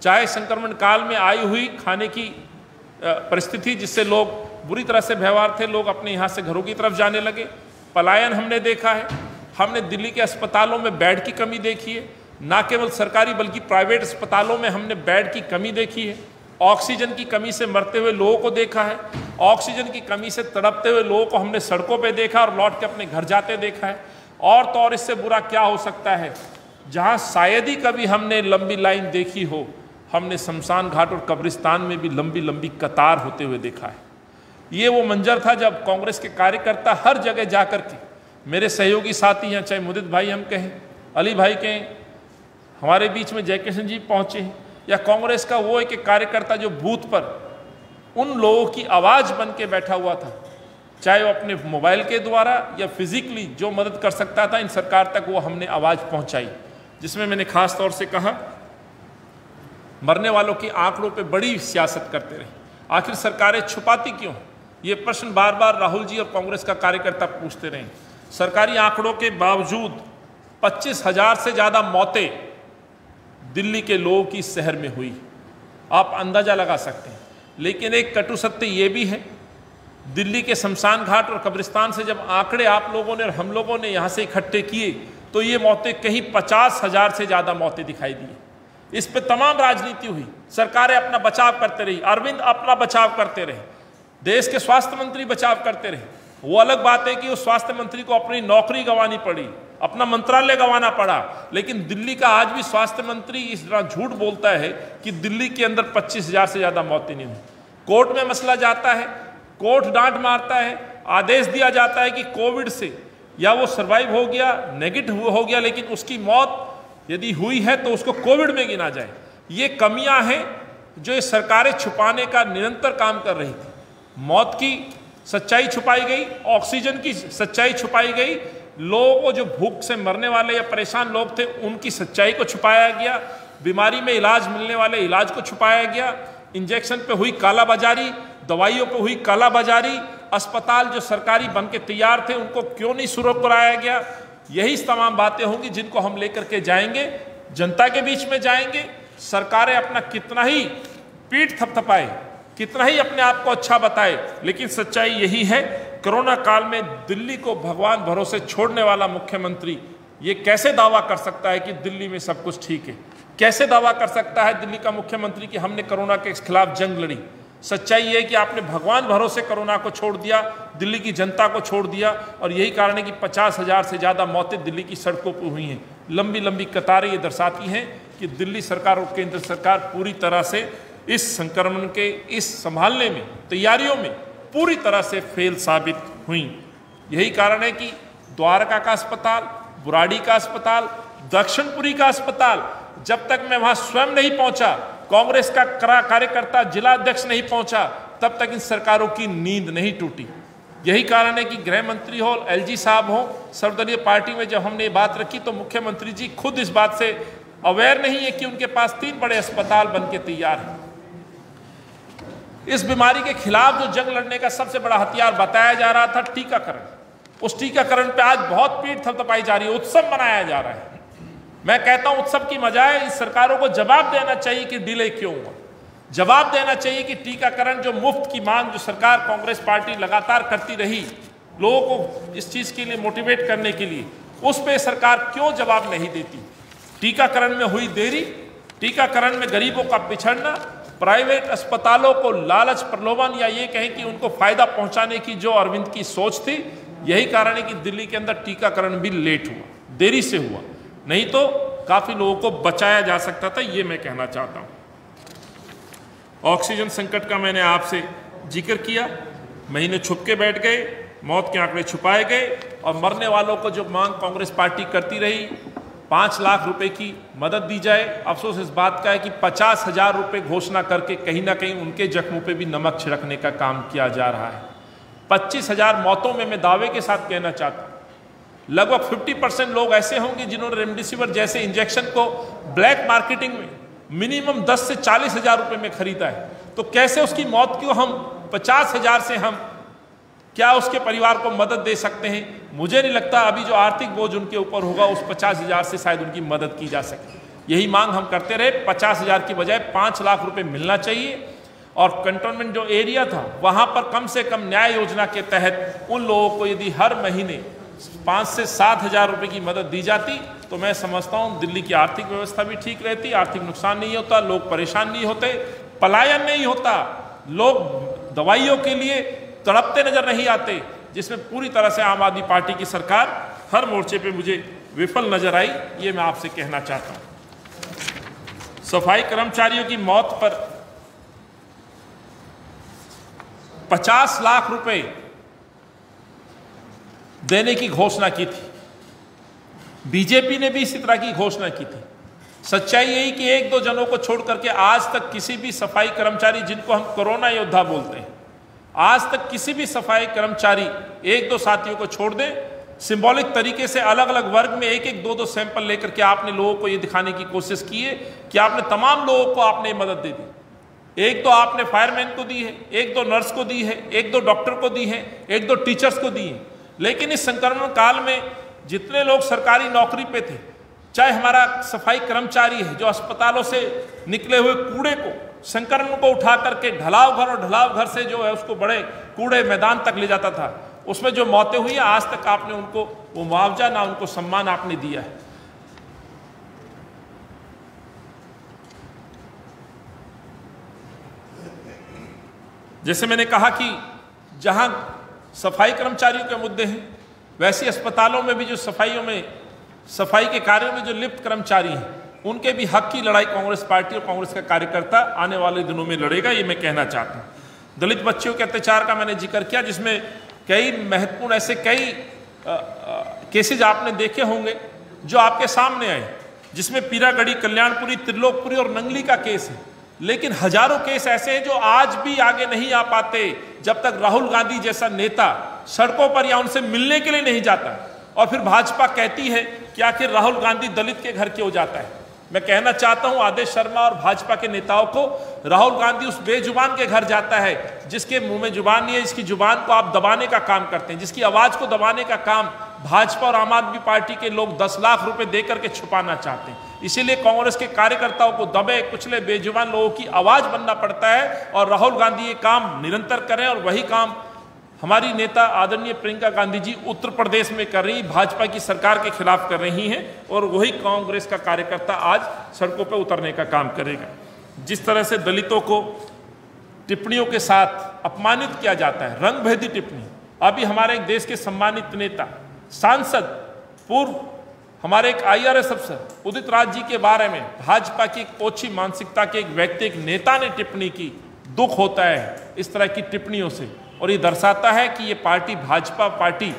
Speaker 1: चाहे संक्रमण काल में आई हुई खाने की परिस्थिति जिससे लोग बुरी तरह से व्यवहार थे, लोग अपने यहाँ से घरों की तरफ जाने लगे, पलायन हमने देखा है। हमने दिल्ली के अस्पतालों में बेड की कमी देखी है, ना केवल सरकारी बल्कि प्राइवेट अस्पतालों में हमने बेड की कमी देखी है। ऑक्सीजन की कमी से मरते हुए लोगों को देखा है, ऑक्सीजन की कमी से तड़पते हुए लोगों को हमने सड़कों पे देखा और लौट के अपने घर जाते देखा है। और तो और इससे बुरा क्या हो सकता है, जहां शायद ही कभी हमने लंबी लाइन देखी हो, हमने शमशान घाट और कब्रिस्तान में भी लंबी लंबी कतार होते हुए देखा है। ये वो मंजर था जब कांग्रेस के कार्यकर्ता हर जगह जाकर के, मेरे सहयोगी साथी हैं, चाहे मुदित भाई हम कहें, अली भाई कहें, हमारे बीच में जयकिशन जी पहुंचे हैं, या कांग्रेस का वो एक कार्यकर्ता जो बूथ पर उन लोगों की आवाज़ बन के बैठा हुआ था, चाहे वो अपने मोबाइल के द्वारा या फिजिकली जो मदद कर सकता था, इन सरकार तक वो हमने आवाज़ पहुंचाई। जिसमें मैंने खास तौर से कहा, मरने वालों की आंकड़ों पे बड़ी सियासत करते रहे। आखिर सरकारें छुपाती क्यों, ये प्रश्न बार बार राहुल जी और कांग्रेस का कार्यकर्ता पूछते रहे। सरकारी आंकड़ों के बावजूद 25,000 से ज़्यादा मौतें दिल्ली के लोगों की शहर में हुई, आप अंदाजा लगा सकते हैं। लेकिन एक कटु सत्य ये भी है, दिल्ली के शमशान घाट और कब्रिस्तान से जब आंकड़े आप लोगों ने और हम लोगों ने यहाँ से इकट्ठे किए तो ये मौतें कहीं 50,000 से ज़्यादा मौतें दिखाई दी। इस पे तमाम राजनीति हुई, सरकारें अपना बचाव करते रही, अरविंद अपना बचाव करते रहे, देश के स्वास्थ्य मंत्री बचाव करते रहे। वो अलग बात है कि उस स्वास्थ्य मंत्री को अपनी नौकरी गंवानी पड़ी, अपना मंत्रालय गंवाना पड़ा, लेकिन दिल्ली का आज भी स्वास्थ्य मंत्री इस तरह झूठ बोलता है कि दिल्ली के अंदर 25,000 से ज़्यादा मौतें नहीं हुई। कोर्ट में मसला जाता है, कोर्ट डांट मारता है, आदेश दिया जाता है कि कोविड से या वो सर्वाइव हो गया, नेगेटिव हो गया, लेकिन उसकी मौत यदि हुई है तो उसको कोविड में गिना जाए। ये कमियां हैं जो ये सरकारें छुपाने का निरंतर काम कर रही थी। मौत की सच्चाई छुपाई गई, ऑक्सीजन की सच्चाई छुपाई गई, लोगों को जो भूख से मरने वाले या परेशान लोग थे उनकी सच्चाई को छुपाया गया, बीमारी में इलाज मिलने वाले इलाज को छुपाया गया, इंजेक्शन पे हुई कालाबाजारी, दवाइयों पे हुई कालाबाजारी, अस्पताल जो सरकारी बन के तैयार थे उनको क्यों नहीं शुरू कराया गया। यही तमाम बातें होंगी जिनको हम लेकर के जाएंगे, जनता के बीच में जाएंगे। सरकारें अपना कितना ही पीठ थपथपाए, कितना ही अपने आप को अच्छा बताए, लेकिन सच्चाई यही है। कोरोना काल में दिल्ली को भगवान भरोसे छोड़ने वाला मुख्यमंत्री ये कैसे दावा कर सकता है कि दिल्ली में सब कुछ ठीक है? कैसे दावा कर सकता है दिल्ली का मुख्यमंत्री कि हमने कोरोना के खिलाफ जंग लड़ी? सच्चाई ये है कि आपने भगवान भरोसे कोरोना को छोड़ दिया, दिल्ली की जनता को छोड़ दिया, और यही कारण है कि 50,000 से ज़्यादा मौतें दिल्ली की सड़कों पर हुई हैं। लंबी लंबी कतारें ये दर्शाती हैं कि दिल्ली सरकार और केंद्र सरकार पूरी तरह से इस संक्रमण के इस संभालने में, तैयारियों में पूरी तरह से फेल साबित हुई। यही कारण है कि द्वारका का अस्पताल, बुराड़ी का अस्पताल, दक्षिणपुरी का अस्पताल, जब तक मैं वहां स्वयं नहीं पहुंचा, कांग्रेस का कार्यकर्ता जिला अध्यक्ष नहीं पहुंचा, तब तक इन सरकारों की नींद नहीं टूटी। यही कारण है कि गृह मंत्री हो, एलजी साहब हो, सर्वदलीय पार्टी में जब हमने ये बात रखी तो मुख्यमंत्री जी खुद इस बात से अवेयर नहीं है कि उनके पास 3 बड़े अस्पताल बन के तैयार हैं। इस बीमारी के खिलाफ जो जंग लड़ने का सबसे बड़ा हथियार बताया जा रहा था टीकाकरण, उस टीकाकरण पे आज बहुत पीठ थपथपाई जा रही है, उत्सव मनाया जा रहा है। मैं कहता हूं उत्सव की बजाय इस सरकारों को जवाब देना चाहिए कि डिले क्यों हुआ। जवाब देना चाहिए कि टीकाकरण जो मुफ्त की मांग जो सरकार कांग्रेस पार्टी लगातार करती रही, लोगों को इस चीज के लिए मोटिवेट करने के लिए, उस पर सरकार क्यों जवाब नहीं देती? टीकाकरण में हुई देरी, टीकाकरण में गरीबों का पिछड़ना, प्राइवेट अस्पतालों को लालच, प्रलोभन या ये कहें कि उनको फायदा पहुंचाने की जो अरविंद की सोच थी, यही कारण है कि दिल्ली के अंदर टीकाकरण भी लेट हुआ, देरी से हुआ। नहीं तो काफी लोगों को बचाया जा सकता था, ये मैं कहना चाहता हूं। ऑक्सीजन संकट का मैंने आपसे जिक्र किया, महीने छुप के बैठ गए, मौत के आंकड़े छुपाए गए, और मरने वालों को जो मांग कांग्रेस पार्टी करती रही 5 लाख रुपए की मदद दी जाए, अफसोस इस बात का है कि 50,000 रुपए घोषणा करके कहीं ना कहीं उनके जख्मों पे भी नमक छिड़कने का काम किया जा रहा है। 25,000 मौतों में मैं दावे के साथ कहना चाहता हूँ लगभग 50% लोग ऐसे होंगे जिन्होंने रेमडेसिविर जैसे इंजेक्शन को ब्लैक मार्केटिंग में मिनिमम 10 से 40,000 रुपए में खरीदा है। तो कैसे उसकी मौत को हम 50,000 से हम क्या उसके परिवार को मदद दे सकते हैं? मुझे नहीं लगता अभी जो आर्थिक बोझ उनके ऊपर होगा उस 50,000 से शायद उनकी मदद की जा सके। यही मांग हम करते रहे, 50,000 की बजाय 5 लाख रुपए मिलना चाहिए, और कंटोनमेंट जो एरिया था वहां पर कम से कम न्याय योजना के तहत उन लोगों को यदि हर महीने 5 से 7,000 रुपए की मदद दी जाती तो मैं समझता हूं दिल्ली की आर्थिक व्यवस्था भी ठीक रहती, आर्थिक नुकसान नहीं होता, लोग परेशान नहीं होते, पलायन नहीं होता, लोग दवाइयों के लिए तड़पते नजर नहीं आते, जिसमें पूरी तरह से आम आदमी पार्टी की सरकार हर मोर्चे पे मुझे विफल नजर आई। ये मैं आपसे कहना चाहता हूं। सफाई कर्मचारियों की मौत पर 50 लाख रुपए देने की घोषणा की थी, बीजेपी ने भी इसी तरह की घोषणा की थी। सच्चाई यही कि 1-2 जनों को छोड़ करके आज तक किसी भी सफाई कर्मचारी, जिनको हम कोरोना योद्धा बोलते हैं, आज तक किसी भी सफाई कर्मचारी 1-2 साथियों को छोड़ दें, सिंबॉलिक तरीके से अलग अलग वर्ग में 1-1, 2-2 सैंपल लेकर के आपने लोगों को ये दिखाने की कोशिश की है कि आपने तमाम लोगों को आपने मदद दे दी। 1-2 आपने फायरमैन को दी है, 1-2 नर्स को दी है, 1-2 डॉक्टर को दी है, 1-2 टीचर्स को दी है। लेकिन इस संक्रमण काल में जितने लोग सरकारी नौकरी पे थे, चाहे हमारा सफाई कर्मचारी है जो अस्पतालों से निकले हुए कूड़े को, संक्रमण को उठा करके ढलाव घर, और ढलाव घर से जो है उसको बड़े कूड़े मैदान तक ले जाता था, उसमें जो मौतें हुई है आज तक आपने उनको वो मुआवजा ना उनको सम्मान आपने दिया है। जैसे मैंने कहा कि जहां सफाई कर्मचारियों के मुद्दे हैं, वैसे अस्पतालों में भी जो सफाई के कार्यों में जो लिप्त कर्मचारी हैं, उनके भी हक की लड़ाई कांग्रेस पार्टी और कांग्रेस का कार्यकर्ता आने वाले दिनों में लड़ेगा, ये मैं कहना चाहता हूँ। दलित बच्चियों के अत्याचार का मैंने जिक्र किया, जिसमें कई महत्वपूर्ण ऐसे कई केसेज आपने देखे होंगे जो आपके सामने आए। जिसमें पीरागढ़ी, कल्याणपुरी, त्रिलोकपुरी और नंगली का केस है। लेकिन हजारों केस ऐसे हैं जो आज भी आगे नहीं आ पाते जब तक राहुल गांधी जैसा नेता सड़कों पर या उनसे मिलने के लिए नहीं जाता। और फिर भाजपा कहती है कि आखिर राहुल गांधी दलित के घर क्यों जाता है। मैं कहना चाहता हूं आदेश शर्मा और भाजपा के नेताओं को, राहुल गांधी उस बेजुबान के घर जाता है जिसके मुंह में जुबान नहीं है, इसकी जुबान को आप दबाने का काम करते हैं, जिसकी आवाज को दबाने का काम भाजपा और आम आदमी पार्टी के लोग 10 लाख रुपए देकर के छुपाना चाहते हैं। इसीलिए कांग्रेस के कार्यकर्ताओं को दबे कुचले बेजुबान लोगों की आवाज बनना पड़ता है और राहुल गांधी ये काम निरंतर करें। और वही काम हमारी नेता आदरणीय प्रियंका गांधी जी उत्तर प्रदेश में कर रही, भाजपा की सरकार के खिलाफ कर रही हैं, और वही कांग्रेस का कार्यकर्ता आज सड़कों पर उतरने का काम करेगा। जिस तरह से दलितों को टिप्पणियों के साथ अपमानित किया जाता है, रंगभेदी टिप्पणी। अभी हमारे एक देश के सम्मानित नेता, सांसद, पूर्व हमारे एक IRS अफसर उदित राज जी के बारे में भाजपा की एक ओछी मानसिकता के एक व्यक्ति, एक नेता ने टिप्पणी की। दुख होता है इस तरह की टिप्पणियों से, और ये दर्शाता है कि ये पार्टी, भाजपा पार्टी,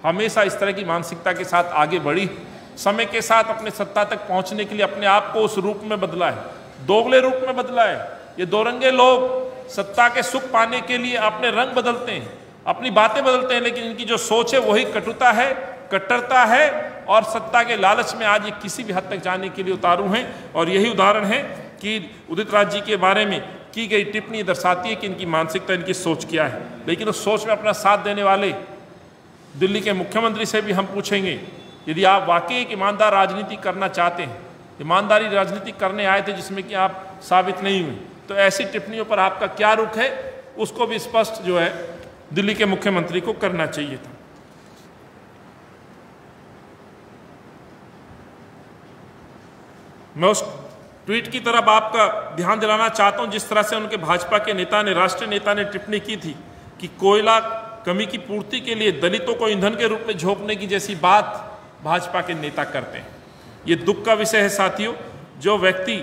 Speaker 1: हमेशा इस तरह की मानसिकता के साथ आगे बढ़ी। समय के साथ अपने सत्ता तक पहुंचने के लिए अपने आप को उस रूप में बदला है, दोगले रूप में बदला है। ये दोरंगे लोग सत्ता के सुख पाने के लिए अपने रंग बदलते हैं, अपनी बातें बदलते हैं, लेकिन इनकी जो सोच है वही कटुता है, कट्टरता है, और सत्ता के लालच में आज ये किसी भी हद तक जाने के लिए उतारू हैं। और यही उदाहरण है कि उदित राज जी के बारे में की गई टिप्पणी दर्शाती है कि इनकी मानसिकता, इनकी सोच क्या है। लेकिन उस सोच में अपना साथ देने वाले दिल्ली के मुख्यमंत्री से भी हम पूछेंगे, यदि आप वाकई एक ईमानदार राजनीति करना चाहते हैं, ईमानदारी राजनीति करने आए थे जिसमें कि आप साबित नहीं हुए, तो ऐसी टिप्पणियों पर आपका क्या रुख है, उसको भी स्पष्ट जो है दिल्ली के मुख्यमंत्री को करना चाहिए था। मैं उस ट्वीट की तरफ आपका ध्यान दिलाना चाहता हूं जिस तरह से उनके भाजपा के नेता ने, राष्ट्रीय नेता ने टिप्पणी की थी कि कोयला कमी की पूर्ति के लिए दलितों को ईंधन के रूप में झोंकने की जैसी बात भाजपा के नेता करते हैं। ये दुख का विषय है साथियों। जो व्यक्ति,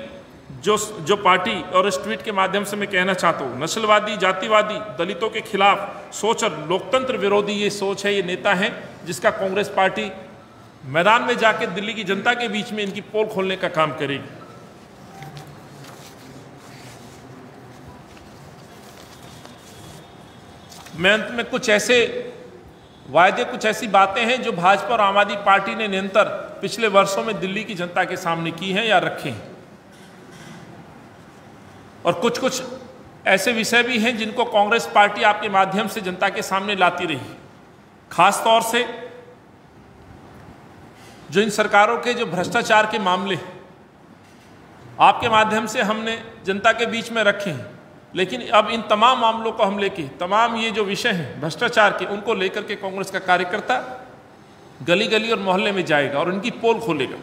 Speaker 1: जो पार्टी, और इस ट्वीट के माध्यम से मैं कहना चाहता हूँ, नस्लवादी, जातिवादी, दलितों के खिलाफ सोच और लोकतंत्र विरोधी ये सोच है, ये नेता है जिसका कांग्रेस पार्टी मैदान में जाकर दिल्ली की जनता के बीच में इनकी पोल खोलने का काम करेगी। मैं अंत में कुछ ऐसे वायदे, कुछ ऐसी बातें हैं जो भाजपा और आम आदमी पार्टी ने निरंतर पिछले वर्षों में दिल्ली की जनता के सामने की हैं या रखे हैं, और कुछ कुछ ऐसे विषय भी हैं जिनको कांग्रेस पार्टी आपके माध्यम से जनता के सामने लाती रही। खास तौर से जो इन सरकारों के जो भ्रष्टाचार के मामले आपके माध्यम से हमने जनता के बीच में रखे हैं, लेकिन अब इन तमाम मामलों को हम लेके, तमाम ये जो विषय हैं भ्रष्टाचार के, उनको लेकर के कांग्रेस का कार्यकर्ता गली गली और मोहल्ले में जाएगा और इनकी पोल खोलेगा,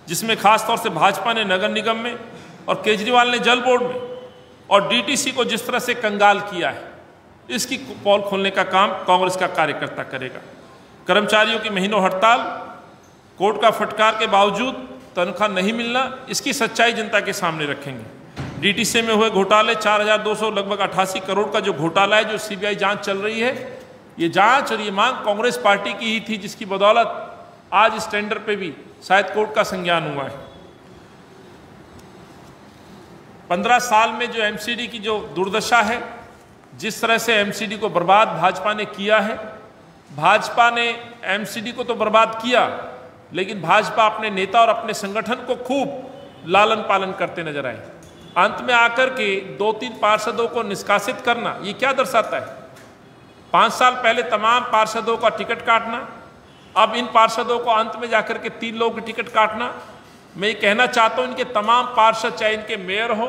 Speaker 1: जिसमें खास तौर से भाजपा ने नगर निगम में और केजरीवाल ने जल बोर्ड में और DTC को जिस तरह से कंगाल किया है, इसकी पोल खोलने का काम कांग्रेस का कार्यकर्ता करेगा। कर्मचारियों की महीनों हड़ताल, कोर्ट का फटकार के बावजूद तनख्वाह नहीं मिलना, इसकी सच्चाई जनता के सामने रखेंगे। DTC में हुए घोटाले, 4200 लगभग 88 करोड़ का जो घोटाला है, जो CBI जांच चल रही है, ये जांच और ये मांग कांग्रेस पार्टी की ही थी, जिसकी बदौलत आज इस टेंडर पे भी शायद कोर्ट का संज्ञान हुआ है। 15 साल में जो MCD की जो दुर्दशा है, जिस तरह से MCD को बर्बाद भाजपा ने किया है, भाजपा ने MCD को तो बर्बाद किया, लेकिन भाजपा अपने नेता और अपने संगठन को खूब लालन पालन करते नजर आए। अंत में आकर के 2-3 पार्षदों को निष्कासित करना, ये क्या दर्शाता है? 5 साल पहले तमाम पार्षदों का टिकट काटना, अब इन पार्षदों को अंत में जाकर के 3 लोगों की टिकट काटना। मैं ये कहना चाहता हूं, इनके तमाम पार्षद, चाहे इनके मेयर हो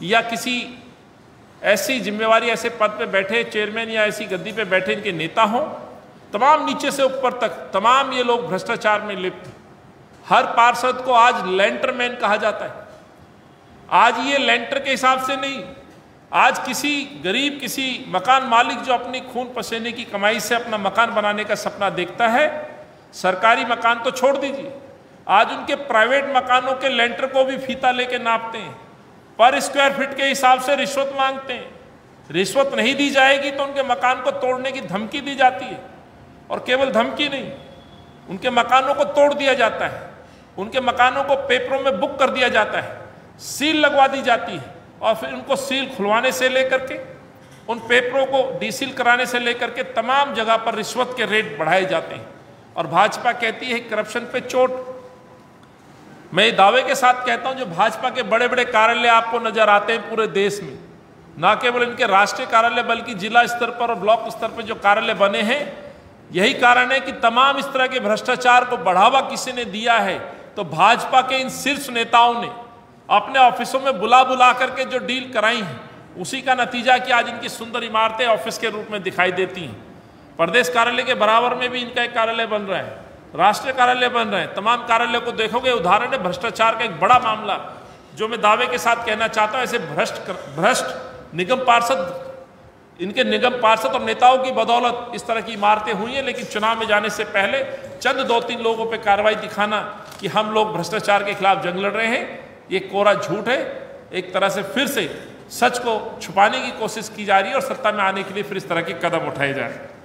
Speaker 1: या किसी ऐसी जिम्मेवारी, ऐसे पद पे बैठे चेयरमैन या ऐसी गद्दी पे बैठे इनके नेता हो, तमाम नीचे से ऊपर तक तमाम ये लोग भ्रष्टाचार में लिप्त। हर पार्षद को आज लैंटरमैन कहा जाता है। आज ये लेंटर के हिसाब से नहीं, आज किसी गरीब, किसी मकान मालिक जो अपनी खून पसीने की कमाई से अपना मकान बनाने का सपना देखता है, सरकारी मकान तो छोड़ दीजिए, आज उनके प्राइवेट मकानों के लेंटर को भी फीता लेके नापते हैं, पर स्क्वायर फीट के हिसाब से रिश्वत मांगते हैं। रिश्वत नहीं दी जाएगी तो उनके मकान को तोड़ने की धमकी दी जाती है, और केवल धमकी नहीं, उनके मकानों को तोड़ दिया जाता है। उनके मकानों को पेपरों में बुक कर दिया जाता है, सील लगवा दी जाती है और फिर उनको सील खुलवाने से लेकर के उन पेपरों को डीसील कराने से लेकर के तमाम जगह पर रिश्वत के रेट बढ़ाए जाते हैं। और भाजपा कहती है करप्शन पे चोट। मैं दावे के साथ कहता हूं, जो भाजपा के बड़े बड़े कार्यालय आपको नजर आते हैं पूरे देश में, ना केवल इनके राष्ट्रीय कार्यालय बल्कि जिला स्तर पर और ब्लॉक स्तर पर जो कार्यालय बने हैं, यही कारण है कि तमाम इस तरह के भ्रष्टाचार को बढ़ावा किसी ने दिया है तो भाजपा के इन शीर्ष नेताओं ने अपने ऑफिसों में बुला बुला करके जो डील कराई है, उसी का नतीजा कि आज इनकी सुंदर इमारतें ऑफिस के रूप में दिखाई देती हैं। प्रदेश कार्यालय के बराबर में भी इनका एक कार्यालय बन रहा है, राष्ट्रीय कार्यालय बन रहे हैं। तमाम कार्यालय को देखोगे, उदाहरण है भ्रष्टाचार का एक बड़ा मामला जो मैं दावे के साथ कहना चाहता हूं। ऐसे भ्रष्ट निगम पार्षद, इनके निगम पार्षद और नेताओं की बदौलत इस तरह की इमारतें हुई हैं, लेकिन चुनाव में जाने से पहले चंद 2-3 लोगों पे कार्रवाई दिखाना कि हम लोग भ्रष्टाचार के खिलाफ जंग लड़ रहे हैं, ये कोरा झूठ है। एक तरह से फिर से सच को छुपाने की कोशिश की जा रही है और सत्ता में आने के लिए फिर इस तरह के कदम उठाए जा रहे हैं।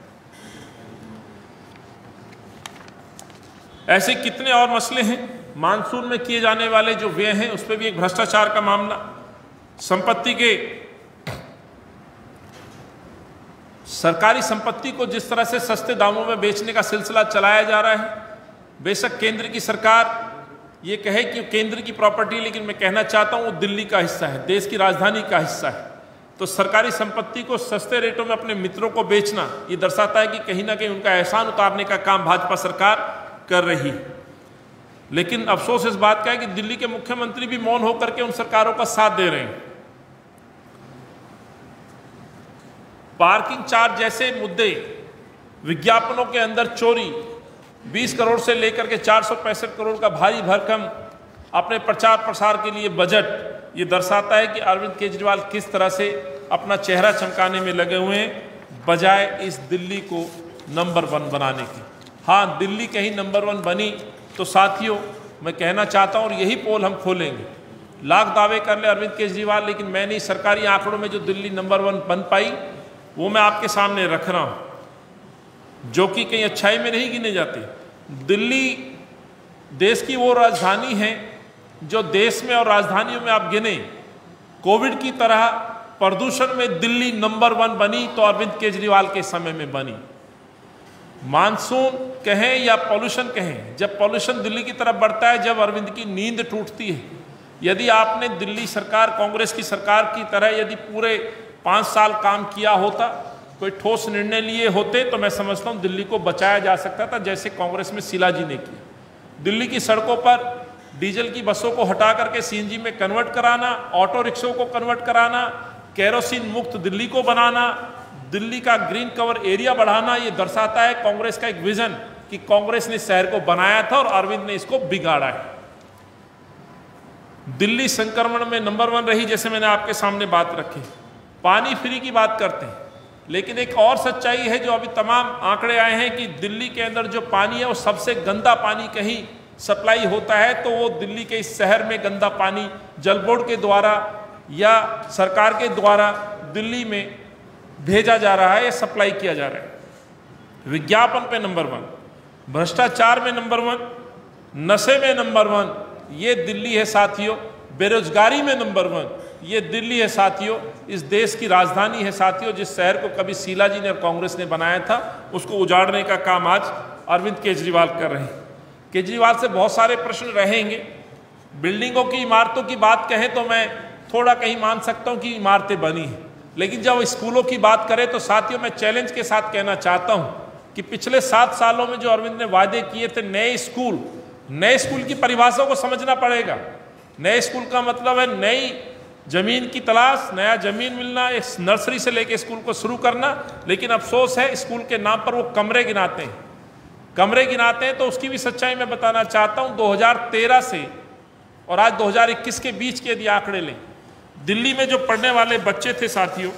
Speaker 1: ऐसे कितने और मसले हैं। मानसून में किए जाने वाले जो व्यय हैं उस पर भी एक भ्रष्टाचार का मामला, संपत्ति के सरकारी संपत्ति को जिस तरह से सस्ते दामों में बेचने का सिलसिला चलाया जा रहा है। बेशक केंद्र की सरकार ये कहे कि केंद्र की प्रॉपर्टी, लेकिन मैं कहना चाहता हूं वो दिल्ली का हिस्सा है, देश की राजधानी का हिस्सा है। तो सरकारी संपत्ति को सस्ते रेटों में अपने मित्रों को बेचना, ये दर्शाता है कि कहीं ना कहीं उनका एहसान उतारने का काम भाजपा सरकार कर रही है। लेकिन अफसोस इस बात का है कि दिल्ली के मुख्यमंत्री भी मौन होकर के उन सरकारों का साथ दे रहे हैं। पार्किंग चार्ज जैसे मुद्दे, विज्ञापनों के अंदर चोरी, 20 करोड़ से लेकर के 465 करोड़ का भारी भरकम अपने प्रचार प्रसार के लिए बजट, ये दर्शाता है कि अरविंद केजरीवाल किस तरह से अपना चेहरा चमकाने में लगे हुए हैं, बजाय इस दिल्ली को नंबर 1 बनाने की। हाँ, दिल्ली कहीं नंबर 1 बनी तो साथियों मैं कहना चाहता हूँ, और यही पोल हम खोलेंगे, लाख दावे कर ले अरविंद केजरीवाल, लेकिन मैं नहीं, सरकारी आंकड़ों में जो दिल्ली नंबर 1 बन पाई वो मैं आपके सामने रख रहा हूँ, जो कि कहीं अच्छाई में नहीं गिने जाते। दिल्ली देश की वो राजधानी है जो देश में और राजधानियों में आप गिने, कोविड की तरह प्रदूषण में दिल्ली नंबर 1 बनी तो अरविंद केजरीवाल के समय में बनी। मानसून कहें या पॉल्यूशन कहें, जब पॉल्यूशन दिल्ली की तरफ बढ़ता है, जब अरविंद की नींद टूटती है। यदि आपने दिल्ली सरकार, कांग्रेस की सरकार की तरह यदि पूरे 5 साल काम किया होता, कोई ठोस निर्णय लिए होते, तो मैं समझता हूं दिल्ली को बचाया जा सकता था, जैसे कांग्रेस में शीला जी ने किया। दिल्ली की सड़कों पर डीजल की बसों को हटा करके सीएनजी में कन्वर्ट कराना, ऑटो रिक्शों को कन्वर्ट कराना, केरोसिन मुक्त दिल्ली को बनाना, दिल्ली का ग्रीन कवर एरिया बढ़ाना, ये दर्शाता है कांग्रेस का एक विजन कि कांग्रेस ने शहर को बनाया था और अरविंद ने इसको बिगाड़ा है। दिल्ली संक्रमण में नंबर 1 रही, जैसे मैंने आपके सामने बात रखी। पानी फ्री की बात करते हैं, लेकिन एक और सच्चाई है जो अभी तमाम आंकड़े आए हैं कि दिल्ली के अंदर जो पानी है वो सबसे गंदा पानी कहीं सप्लाई होता है तो वो दिल्ली के इस शहर में गंदा पानी जल बोर्ड के द्वारा या सरकार के द्वारा दिल्ली में भेजा जा रहा है या सप्लाई किया जा रहा है। विज्ञापन पे नंबर 1, भ्रष्टाचार में नंबर 1, नशे में नंबर 1, ये दिल्ली है साथियों। बेरोजगारी में नंबर 1, ये दिल्ली है साथियों। इस देश की राजधानी है साथियों, जिस शहर को कभी शीला जी ने और कांग्रेस ने बनाया था, उसको उजाड़ने का काम आज अरविंद केजरीवाल कर रहे हैं। केजरीवाल से बहुत सारे प्रश्न रहेंगे। बिल्डिंगों की, इमारतों की बात कहें तो मैं थोड़ा कहीं मान सकता हूं कि इमारतें बनी हैं, लेकिन जब स्कूलों की बात करें तो साथियों मैं चैलेंज के साथ कहना चाहता हूं कि पिछले 7 सालों में जो अरविंद ने वादे किए थे, नए स्कूल की परिभाषा को समझना पड़ेगा। नए स्कूल का मतलब है नई जमीन की तलाश, नया जमीन मिलना, एक नर्सरी से लेकर स्कूल को शुरू करना। लेकिन अफसोस है स्कूल के नाम पर वो कमरे गिनाते हैं। तो उसकी भी सच्चाई मैं बताना चाहता हूं। 2013 से और आज 2021 के बीच के यदि आंकड़े लें, दिल्ली में जो पढ़ने वाले बच्चे थे साथियों,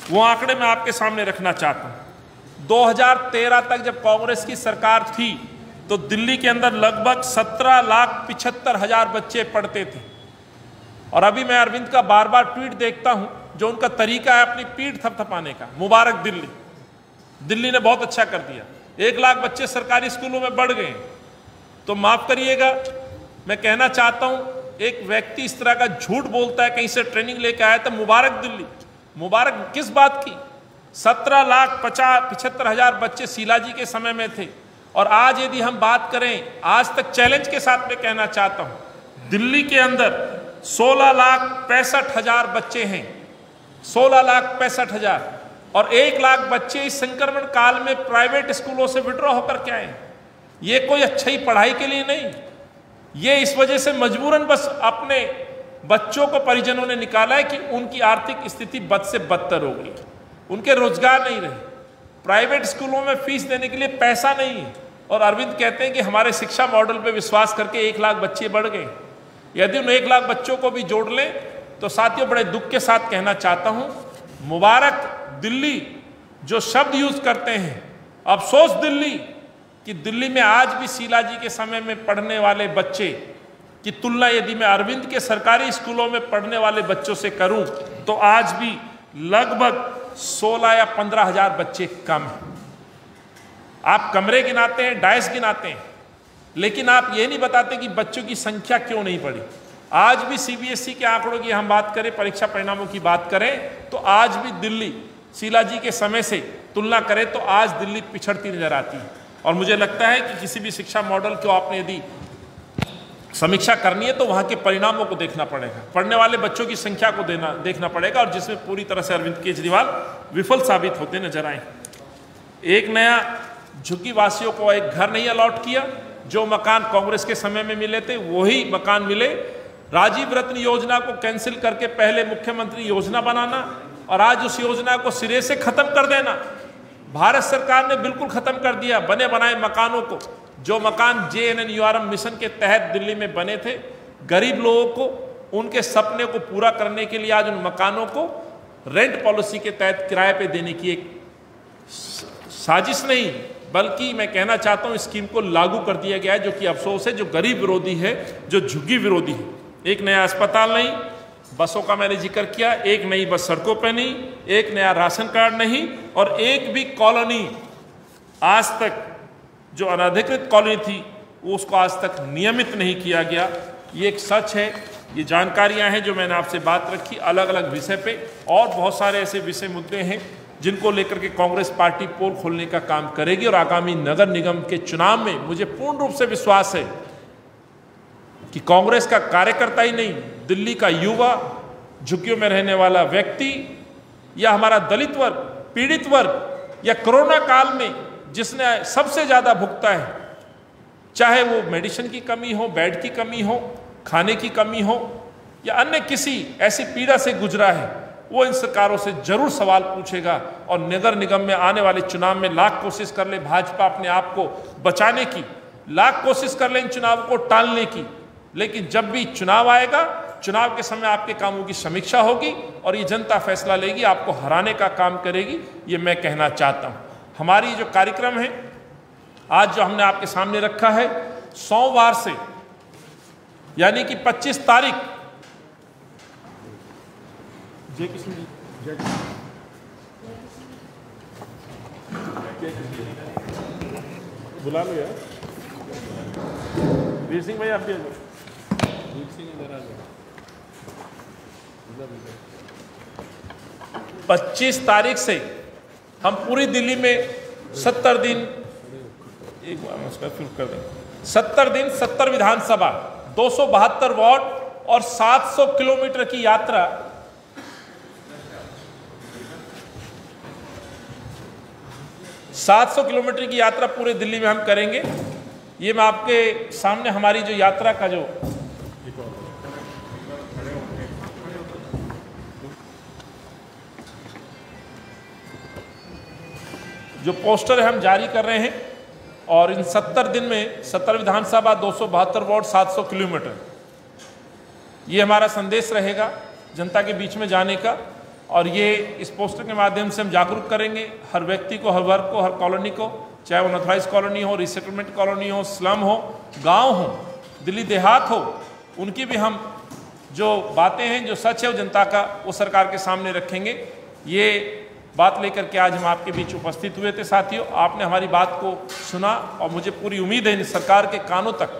Speaker 1: वो आंकड़े मैं आपके सामने रखना चाहता हूं। 2013 तक जब कांग्रेस की सरकार थी तो दिल्ली के अंदर लगभग 17,75,000 बच्चे पढ़ते थे। और अभी मैं अरविंद का बार बार ट्वीट देखता हूं, जो उनका तरीका है अपनी पीठ थपथपाने का। मुबारक दिल्ली ने बहुत अच्छा कर दिया। 1 लाख बच्चे सरकारी स्कूलों में बढ़ गए। तो माफ़ करिएगा, मैं कहना चाहता हूँ, एक व्यक्ति इस तरह का झूठ बोलता है कहीं से ट्रेनिंग लेके आया, तो मुबारक दिल्ली, मुबारक किस बात की? 17,75,000 बच्चे शीला जी के समय में थे, और आज यदि हम बात करें, आज तक चैलेंज के साथ मैं कहना चाहता हूं, दिल्ली के अंदर 16,65,000 बच्चे हैं, 16,65,000, और 1 लाख बच्चे इस संक्रमण काल में प्राइवेट स्कूलों से विड्रॉ होकर के आए। ये कोई अच्छी पढ़ाई के लिए नहीं, ये इस वजह से मजबूरन बस अपने बच्चों को परिजनों ने निकाला है कि उनकी आर्थिक स्थिति बद से बदतर हो गई, उनके रोजगार नहीं रहे, प्राइवेट स्कूलों में फीस देने के लिए पैसा नहीं है। और अरविंद कहते हैं कि हमारे शिक्षा मॉडल पे विश्वास करके 1 लाख बच्चे बढ़ गए। यदि उन 1 लाख बच्चों को भी जोड़ लें तो साथियों, बड़े दुख के साथ कहना चाहता हूं, मुबारक दिल्ली जो शब्द यूज करते हैं, अफसोस दिल्ली कि दिल्ली में आज भी शीला जी के समय में पढ़ने वाले बच्चे की तुलना यदि मैं अरविंद के सरकारी स्कूलों में पढ़ने वाले बच्चों से करूं तो आज भी लगभग 16 या 15,000 बच्चे कम हैं। आप कमरे गिनाते हैं, डायस गिनाते हैं, लेकिन आप ये नहीं बताते कि बच्चों की संख्या क्यों नहीं बढ़ी। आज भी सीबीएसई के आंकड़ों की हम बात करें, परीक्षा परिणामों की बात करें, तो आज भी दिल्ली शीला जी के समय से तुलना करें तो आज दिल्ली पिछड़ती नजर आती है। और मुझे लगता है कि किसी भी शिक्षा मॉडल को आपने यदि समीक्षा करनी है तो वहाँ के परिणामों को देखना पड़ेगा, पढ़ने वाले बच्चों की संख्या को देखना पड़ेगा, और जिसमें पूरी तरह से अरविंद केजरीवाल विफल साबित होते नजर आए। एक नया झुग्गी वासियों को एक घर नहीं अलॉट किया, जो मकान कांग्रेस के समय में मिले थे वही मकान मिले। राजीव रत्न योजना को कैंसिल करके पहले मुख्यमंत्री योजना बनाना, और आज उस योजना को सिरे से खत्म कर देना। भारत सरकार ने बिल्कुल खत्म कर दिया बने बनाए मकानों को, जो मकान JNNURM मिशन के तहत दिल्ली में बने थे। गरीब लोगों को उनके सपने को पूरा करने के लिए आज उन मकानों को रेंट पॉलिसी के तहत किराए पे देने की एक साजिश नहीं, बल्कि मैं कहना चाहता हूं स्कीम को लागू कर दिया गया है, जो कि अफसोस है, जो गरीब विरोधी है, जो झुग्गी विरोधी है। एक नया अस्पताल नहीं, बसों का मैंने जिक्र किया, एक नई बस सड़कों पर नहीं, एक नया राशन कार्ड नहीं, और एक भी कॉलोनी आज तक जो अनधिकृत कॉलोनी थी वो उसको आज तक नियमित नहीं किया गया। ये एक सच है, ये जानकारियां हैं जो मैंने आपसे बात रखी अलग अलग विषय पे, और बहुत सारे ऐसे विषय मुद्दे हैं जिनको लेकर के कांग्रेस पार्टी पोल खोलने का काम करेगी। और आगामी नगर निगम के चुनाव में मुझे पूर्ण रूप से विश्वास है कि कांग्रेस का कार्यकर्ता ही नहीं, दिल्ली का युवा, झुग्गियों में रहने वाला व्यक्ति, या हमारा दलित वर्ग, पीड़ित वर्ग, या कोरोना काल में जिसने सबसे ज्यादा भुगता है, चाहे वो मेडिसिन की कमी हो, बेड की कमी हो, खाने की कमी हो, या अन्य किसी ऐसी पीड़ा से गुजरा है, वो इन सरकारों से जरूर सवाल पूछेगा। और नगर निगम में आने वाले चुनाव में लाख कोशिश कर ले भाजपा अपने आप को बचाने की, लाख कोशिश कर ले इन चुनाव को टालने की, लेकिन जब भी चुनाव आएगा, चुनाव के समय आपके कामों की समीक्षा होगी और ये जनता फैसला लेगी, आपको हराने का काम करेगी। ये मैं कहना चाहता हूं। हमारी जो कार्यक्रम है आज जो हमने आपके सामने रखा है, सोमवार से यानी कि 25 तारीख, बुला लो यार, वीर सिंह भाई आप भी, वीर सिंह इधर आ जाओ। 25 तारीख से हम पूरी दिल्ली में 70 दिन, एक बार उसका फिर कर दें, 70 दिन 70 विधानसभा, 272 वार्ड और 700 किलोमीटर की यात्रा 700 किलोमीटर की यात्रा पूरे दिल्ली में हम करेंगे। ये मैं आपके सामने हमारी जो यात्रा का जो पोस्टर है हम जारी कर रहे हैं, और इन 70 दिन में 70 विधानसभा, 272 वार्ड, 700 किलोमीटर, ये हमारा संदेश रहेगा जनता के बीच में जाने का। और ये इस पोस्टर के माध्यम से हम जागरूक करेंगे हर व्यक्ति को, हर वर्ग को, हर कॉलोनी को, चाहे वो अनऑथराइज कॉलोनी हो, रिसेटलमेंट कॉलोनी हो, स्लम हो, गांव हो, दिल्ली देहात हो, उनकी भी हम जो बातें हैं, जो सच है वो जनता का, वो सरकार के सामने रखेंगे। ये बात लेकर के आज हम आपके बीच उपस्थित हुए थे। साथियों, आपने हमारी बात को सुना और मुझे पूरी उम्मीद है इन सरकार के कानों तक,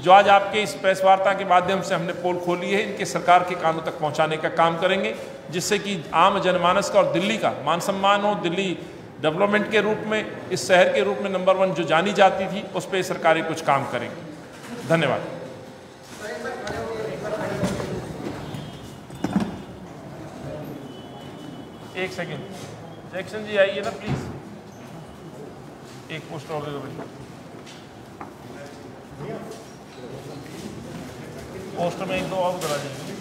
Speaker 1: जो आज आपके इस प्रेस वार्ता के माध्यम से हमने पोल खोली है, इनके सरकार के कानों तक पहुंचाने का काम करेंगे, जिससे कि आम जनमानस का और दिल्ली का मान सम्मान हो। दिल्ली डेवलपमेंट के रूप में, इस शहर के रूप में नंबर 1 जो जानी जाती थी, उस पर सरकारें कुछ काम करेंगी। धन्यवाद। एक सेकेंड, जैक्सन जी आइए ना प्लीज, एक पोस्ट और दे दो भाई। पोस्ट में 1-2 और करा दीजिए।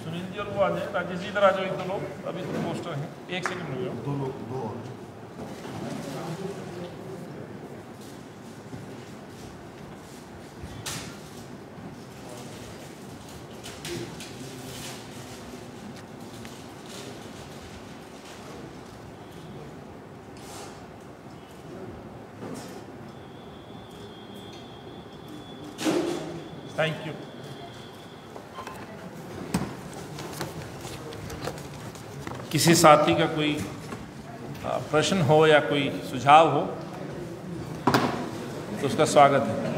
Speaker 1: सुनील जी और वो आ जाए, राजेश जी इधर आ जाओ, 1-2 लोग अभी पोस्टर हैं। 1 सेकेंड हो जाओ, 2 और। Thank you. किसी साथी का कोई प्रश्न हो या कोई सुझाव हो तो उसका स्वागत है।